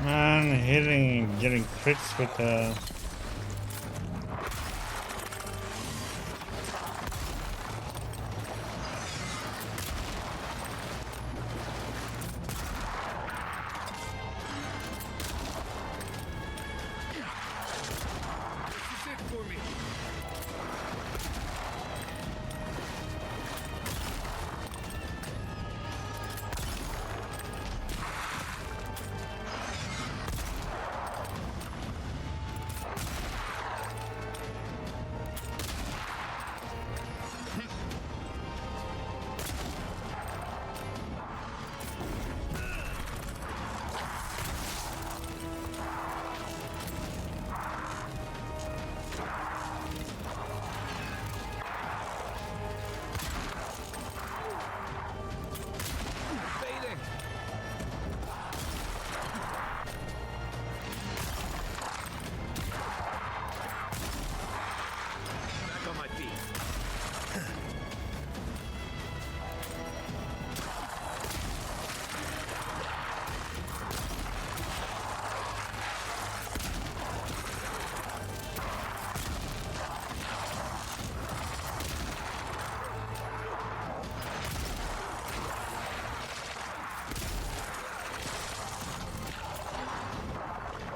Man, getting crits with the...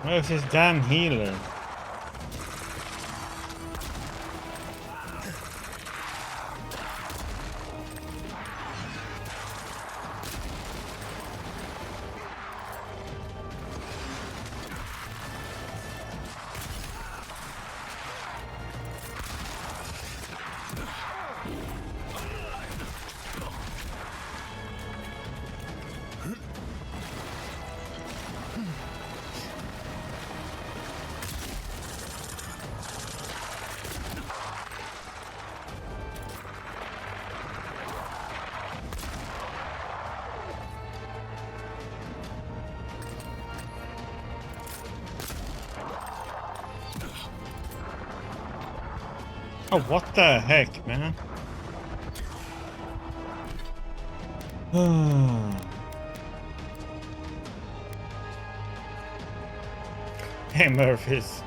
Where's this damn healer? Oh, what the heck, man? Hey, Murphys.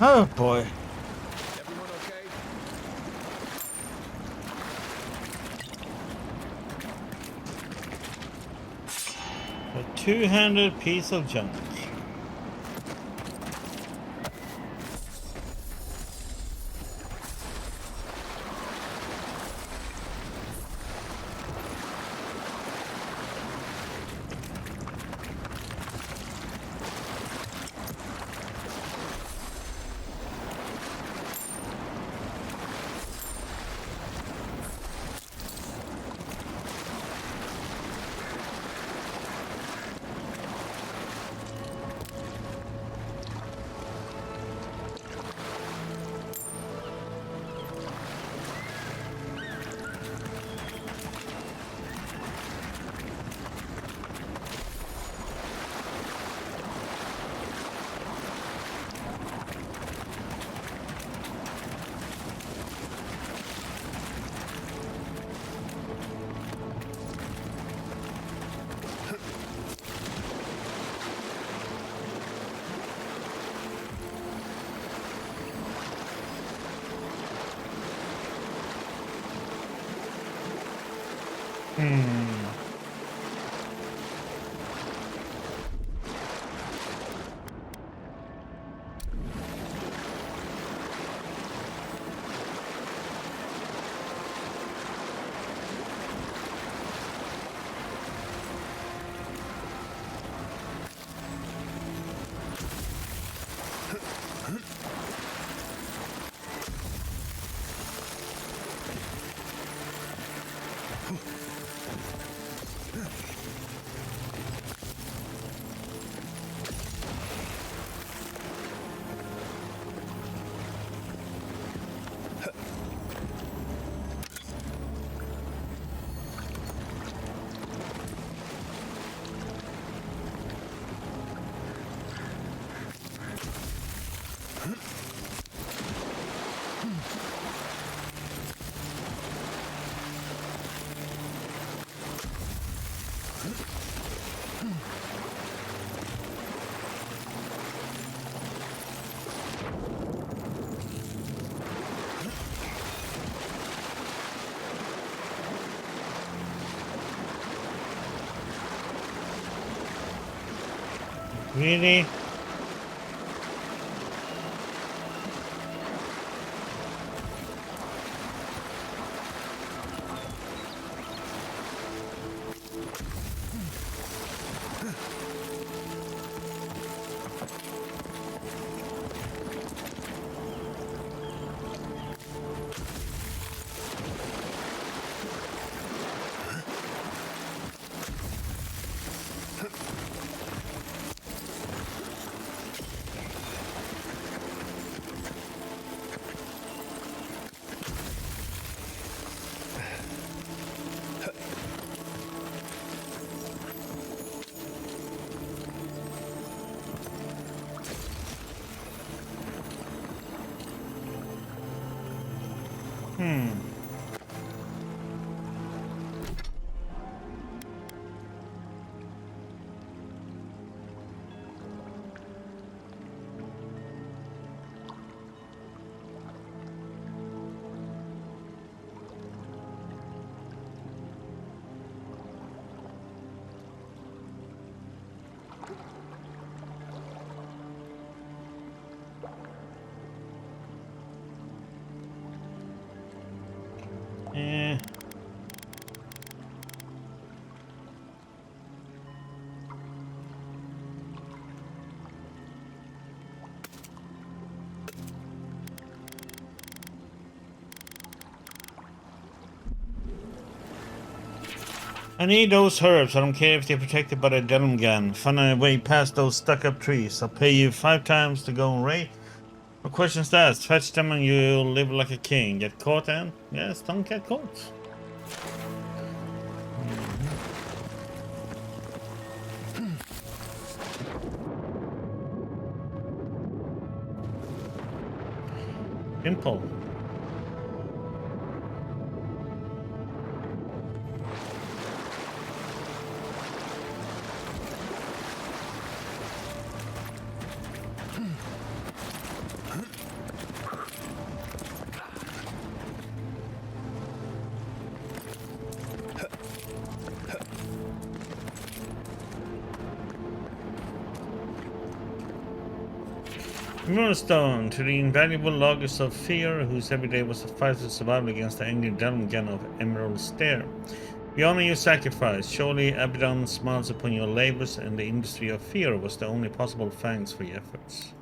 Oh boy. Everyone okay? A two-handed piece of junk. Really? I need those herbs. I don't care if they're protected by the Delm gun. Find a way past those stuck-up trees. I'll pay you 5 times to go and raid. No questions asked. Fetch them and you'll live like a king. Get caught and... yes, don't get caught. Pimple. Moonstone to the invaluable loggers of fear, whose every day was a fight to survive against the angry Dungeon of Emerald Stair. We honor your sacrifice. Surely Abaddon smiles upon your labors, and the industry of fear was the only possible thanks for your efforts.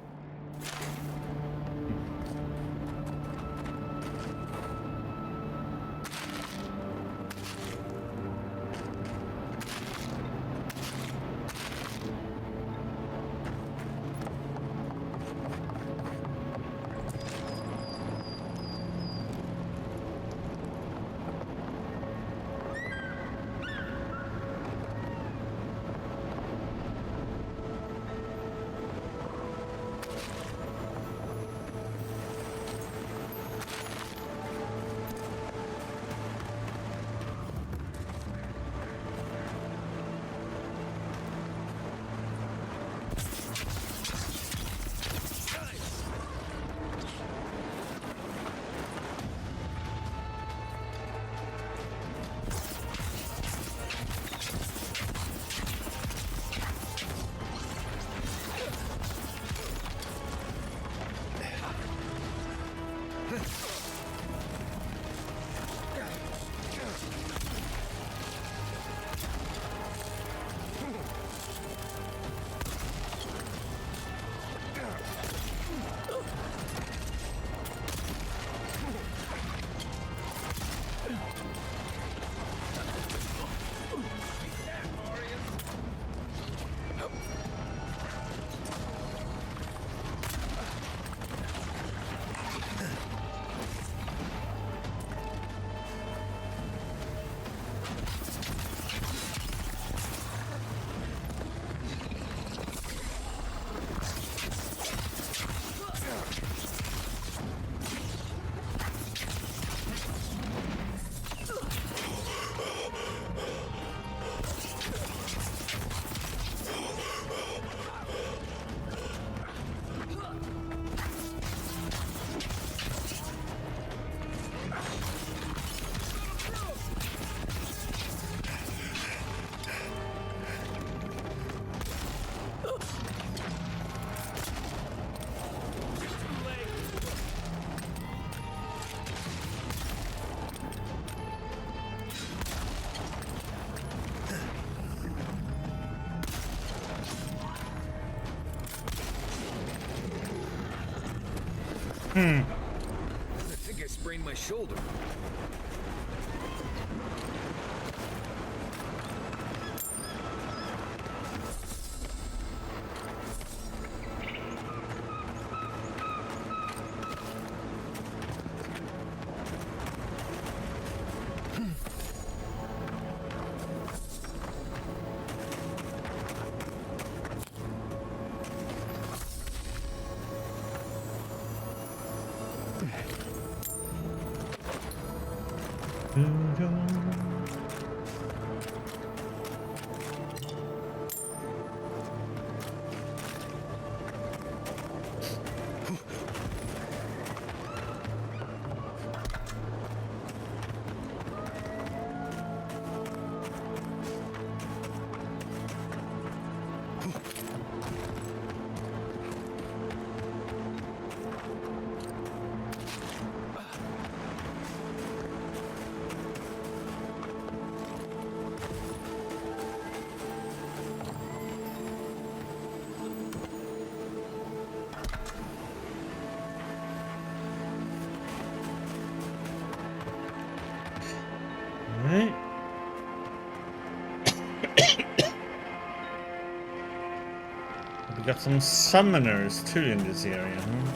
I think I sprained my shoulder. Right. We got some summoners too in this area, huh?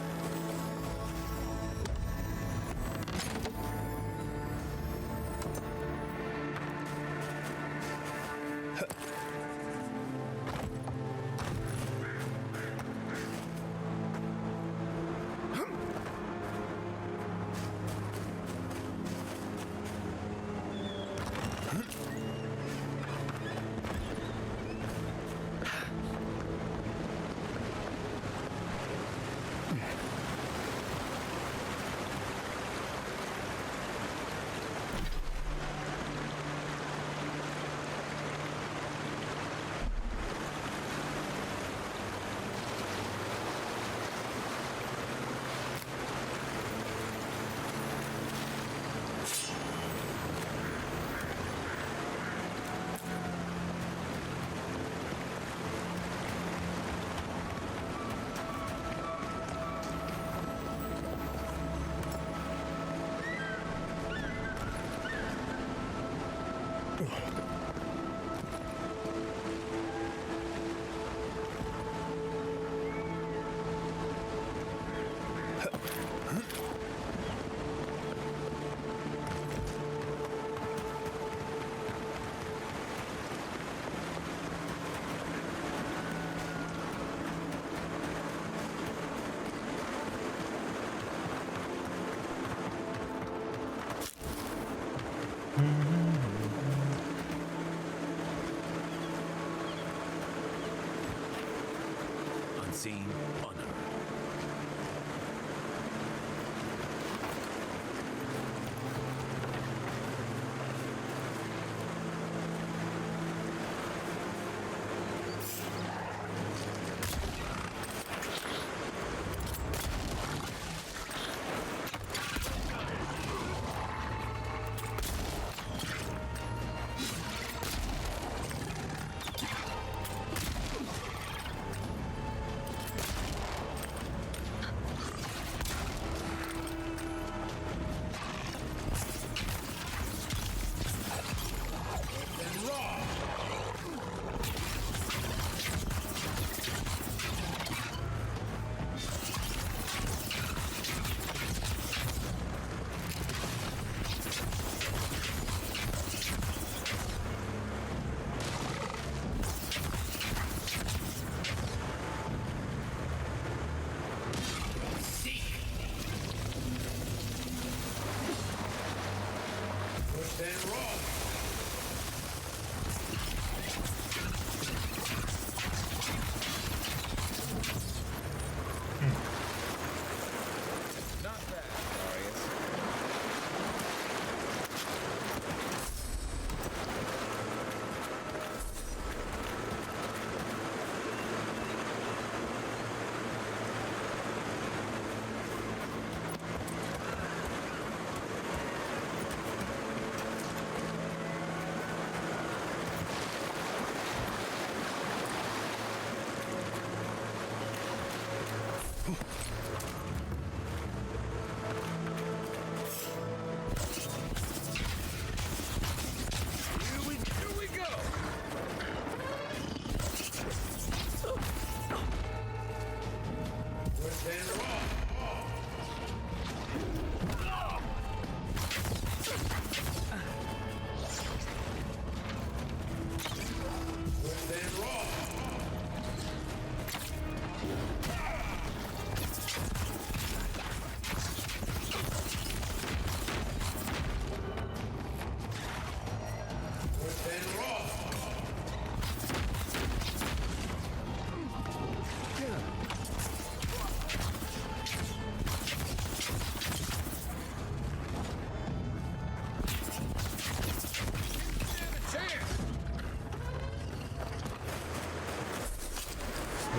unseen, unearned.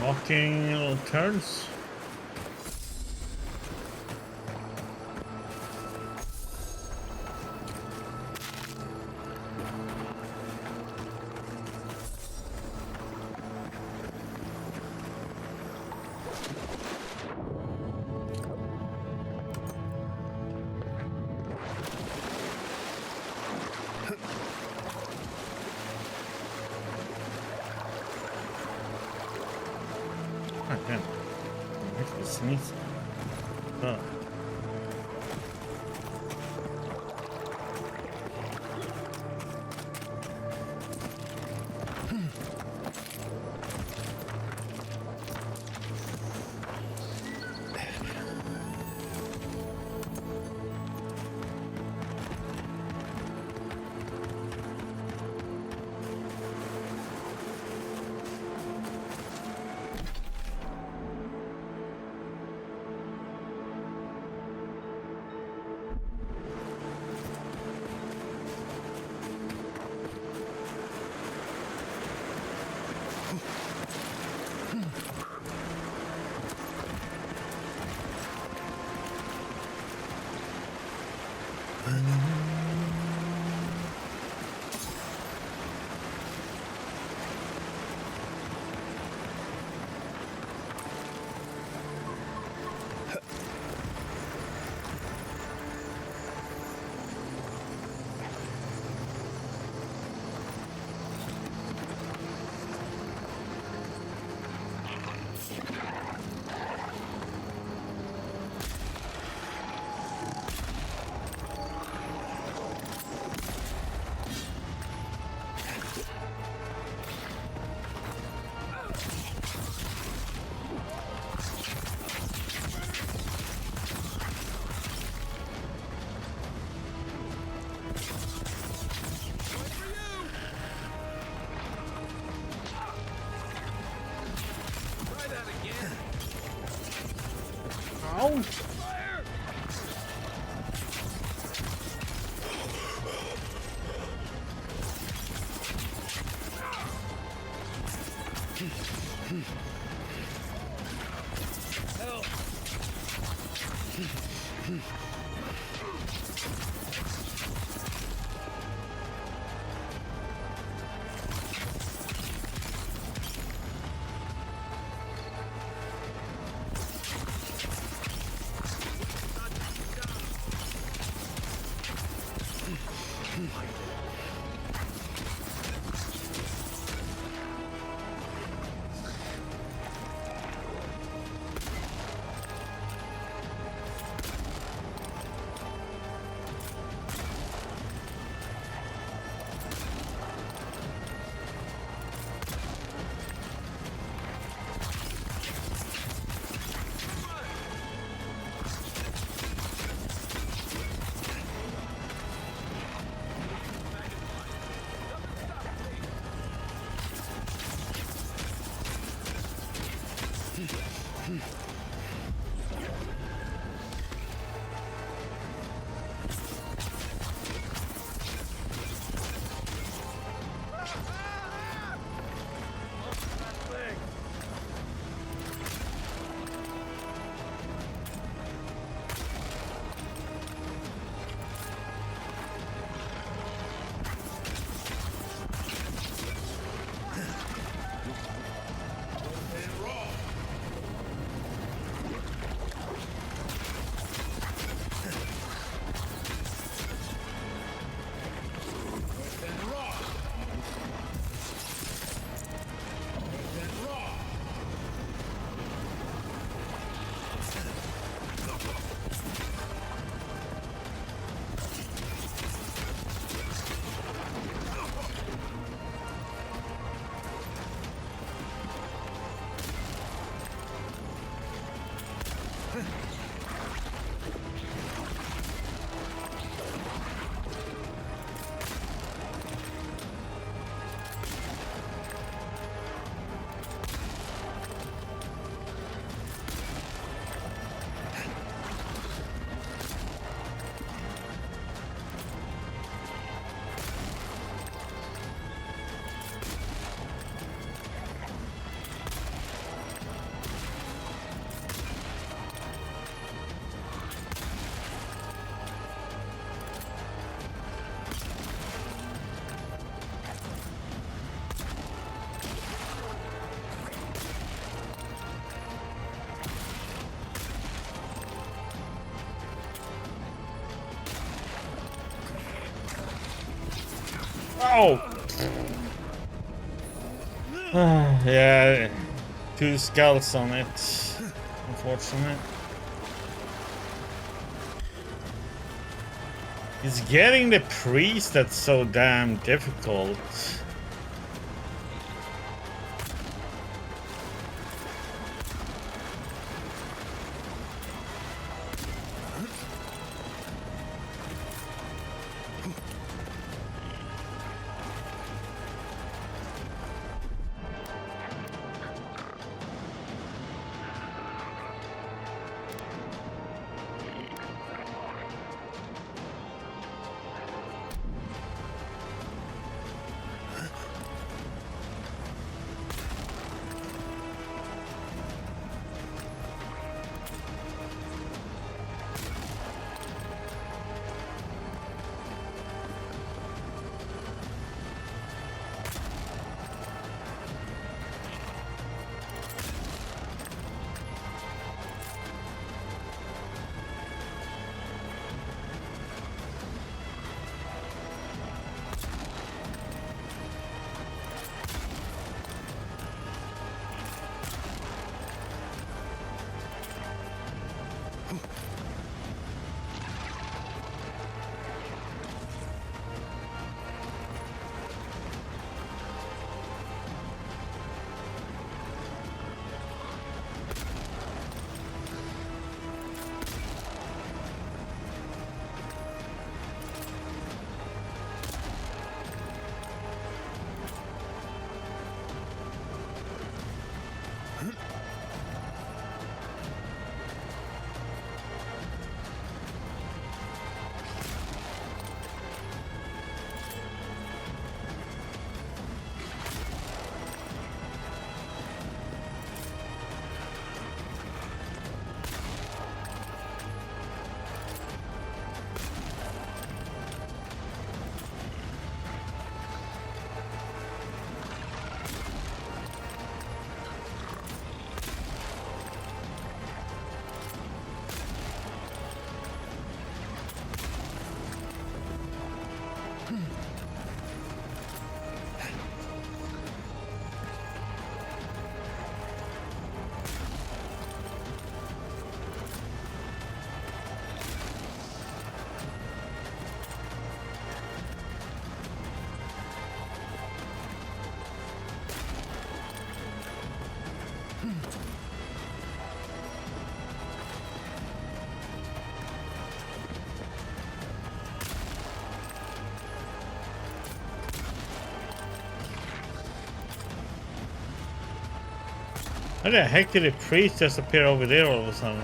Walking little turns. Damn. Actually sneeze. Oh. Ow! Oh! Yeah, 2 skulls on it, unfortunately. It's getting the priest that's so damn difficult. How the heck did a priest just appear over there all of a sudden?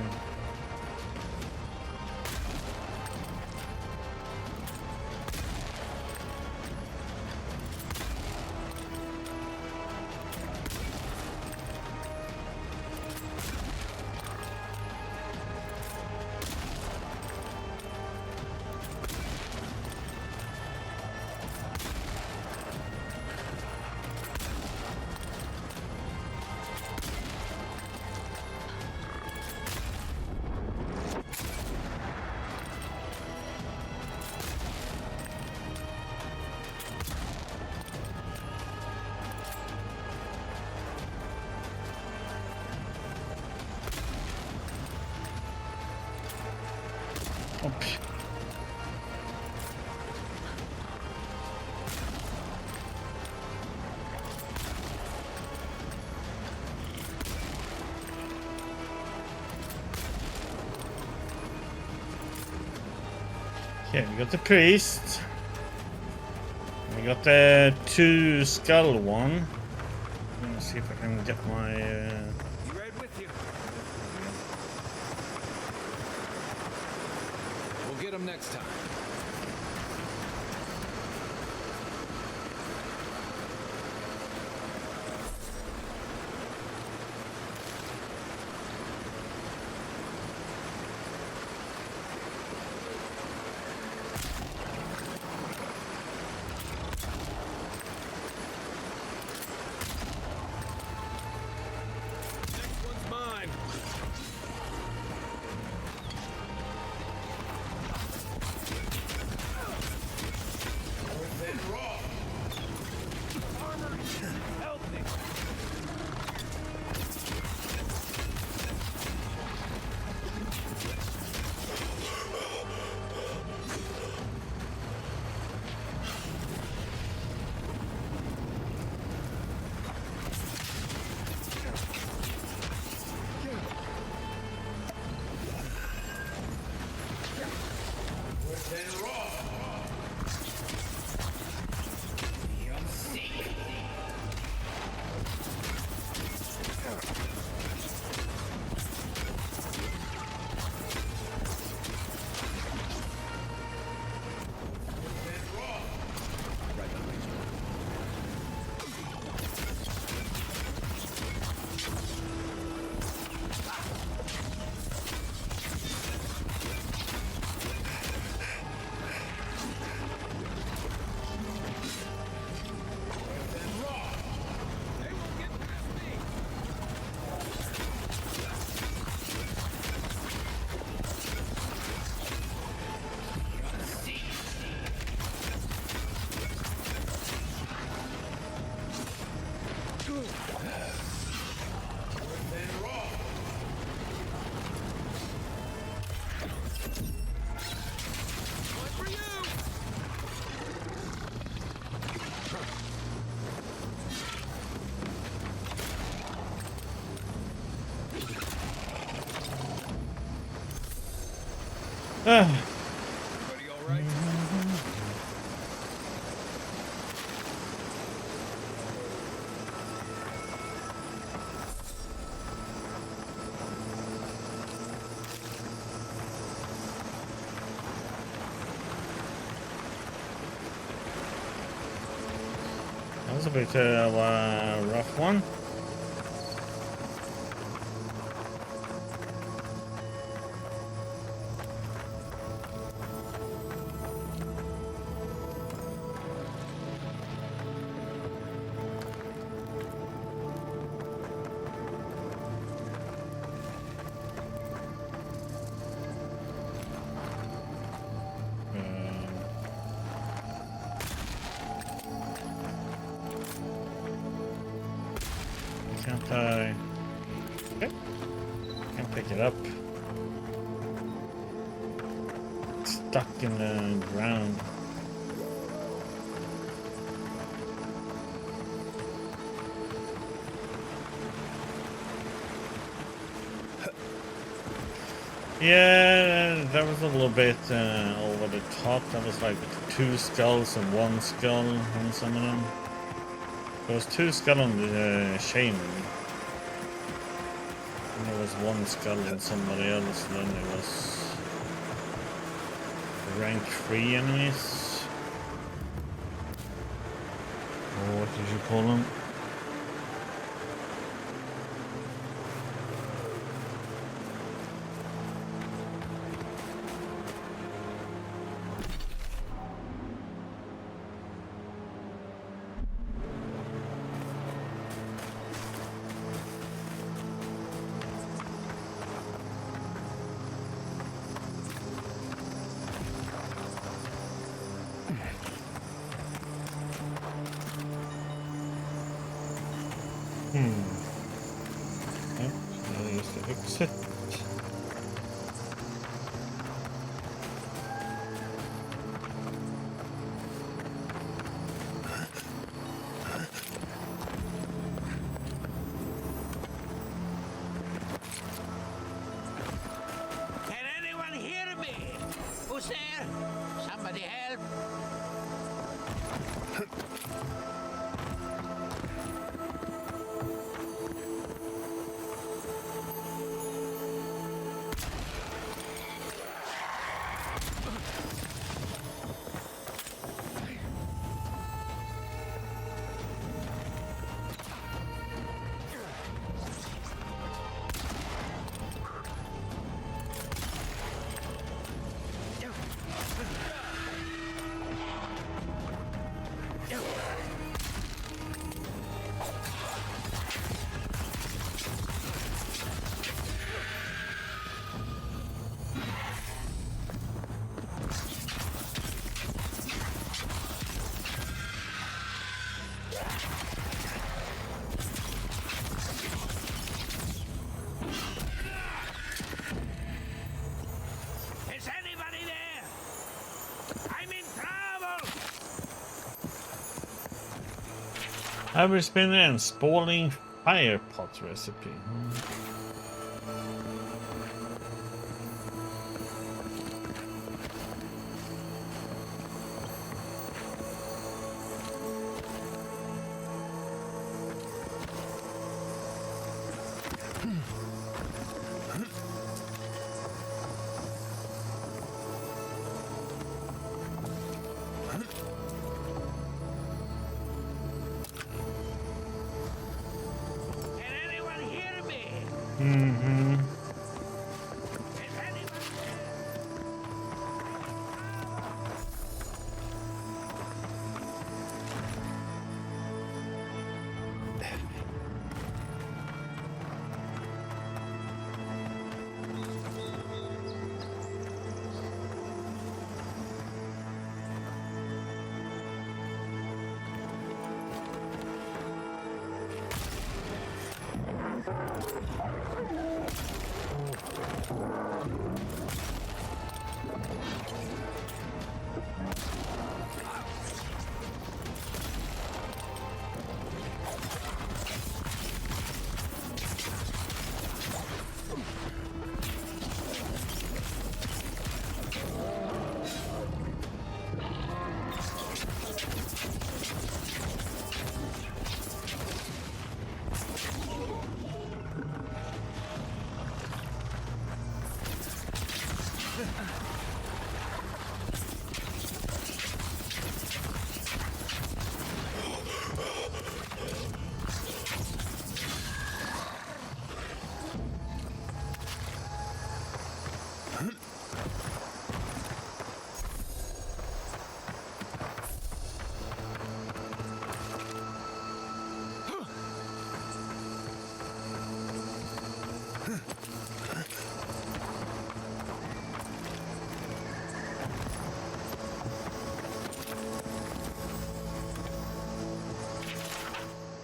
Okay, we got the priest. We got the 2 skull one. Let me see if I can get my. Right with you. We'll get him next time. That was a bit of a rough one. Can't I? Okay. Can't pick it up. It's stuck in the ground. Yeah, that was a little bit over the top. That was like 2 skulls and 1 skull on some of them. There was 2 skulls on the shaman. There was one skull in somebody else, and then it was rank 3 enemies. Or what did you call them? Okay, so there's the exit. Can anyone hear me? Who's there? Somebody help! Is anybody there? I'm in trouble! Average spinner and spalling fire pot recipe. Can anyone hear me? Mm-hmm. Is anyone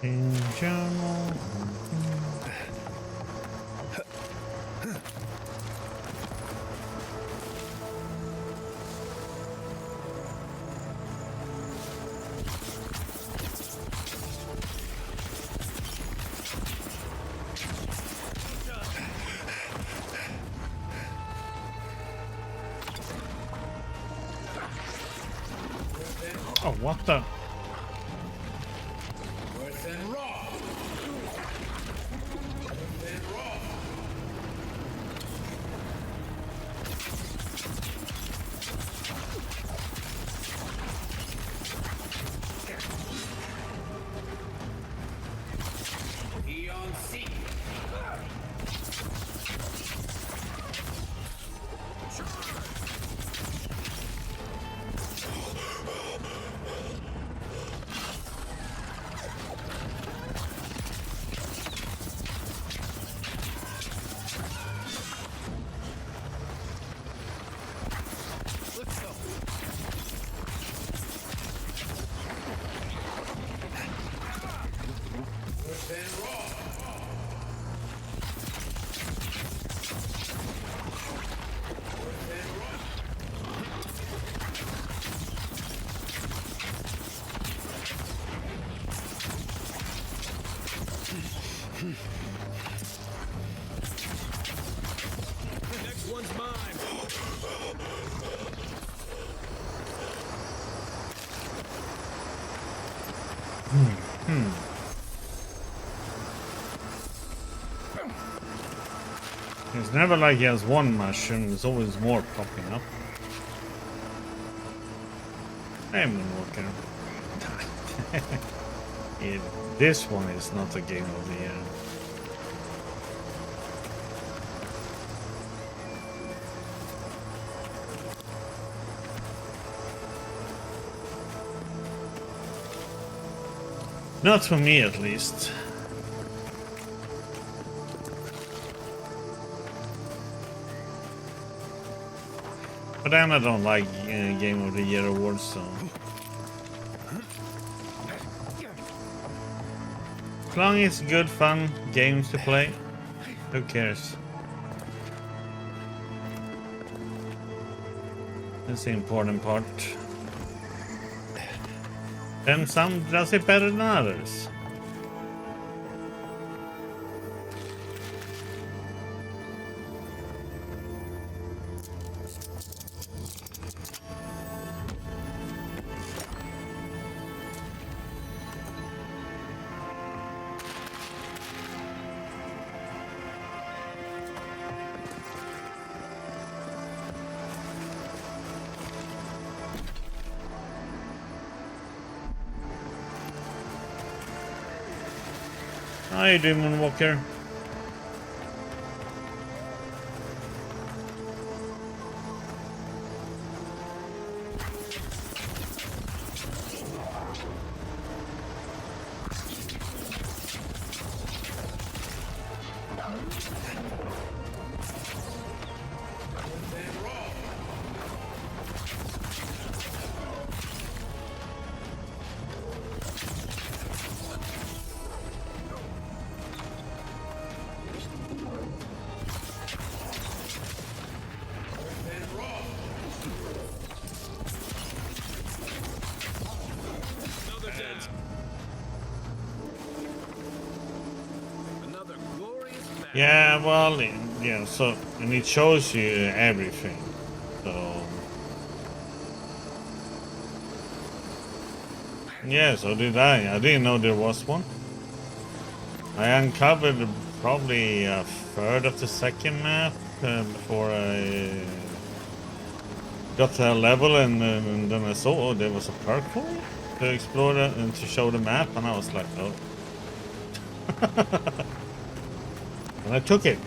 In general. Oh, what the? Next one's mine. It's never like he has one mushroom, there's always more popping up. Hey, Moonwalker. This one is not a game of the year. Not for me, at least. But then I don't like Game of the Year awards, so... As long as it's good, fun games to play, who cares? That's the important part. Then some does it better than others. How you doing, Moonwalker? Yeah, well, yeah, so, and it shows you everything, so... Yeah, so did I. I didn't know there was one. I uncovered probably a third of the second map before I got to a level, and then I saw, oh, there was a perk for it to explore that and to show the map, and I was like, oh. And I took it.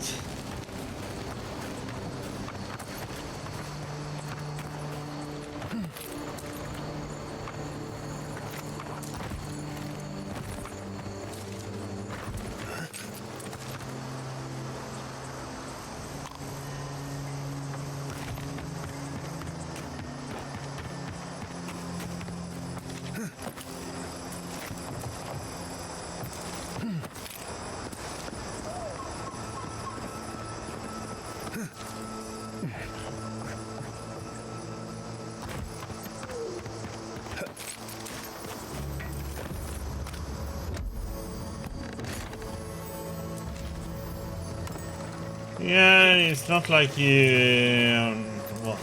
Yeah, it's not like you... well,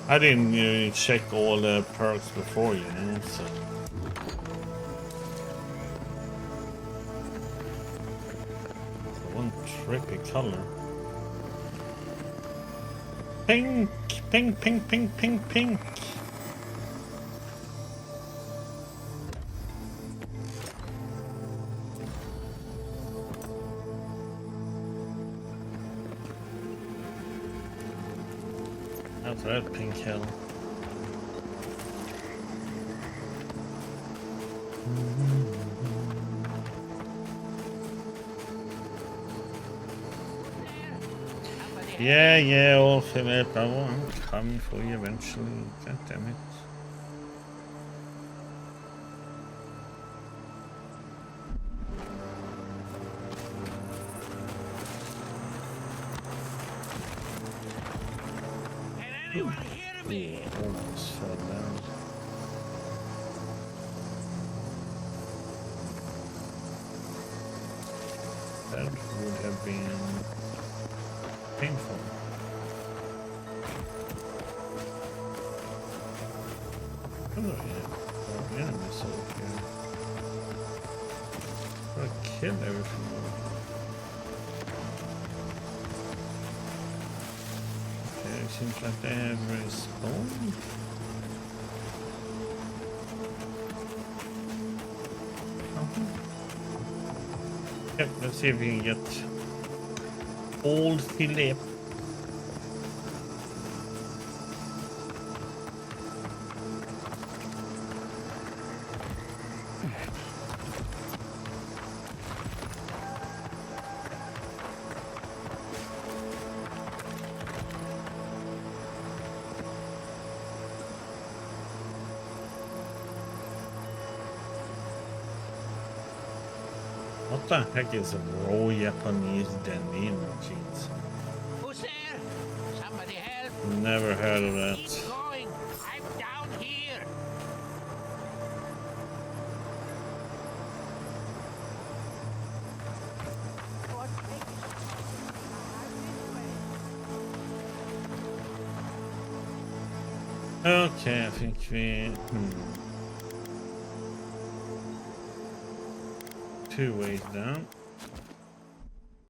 I didn't check all the perks before, you know, so... One trippy color. Pink! Pink, pink, pink, pink, pink! That's that pink hill. Yeah, all female power. I'm coming for you eventually. God damn it. Almost fell down. That would have been painful. Oh yeah, there are enemies over here. Gotta kill everything. Okay, seems like they have respawned. Yep, let's see if we can get old Philip. What the heck is a raw Japanese denim jeans? Who's there? Somebody help! Never heard of that. Keep going! I'm down here! Okay, I think we... Two ways down.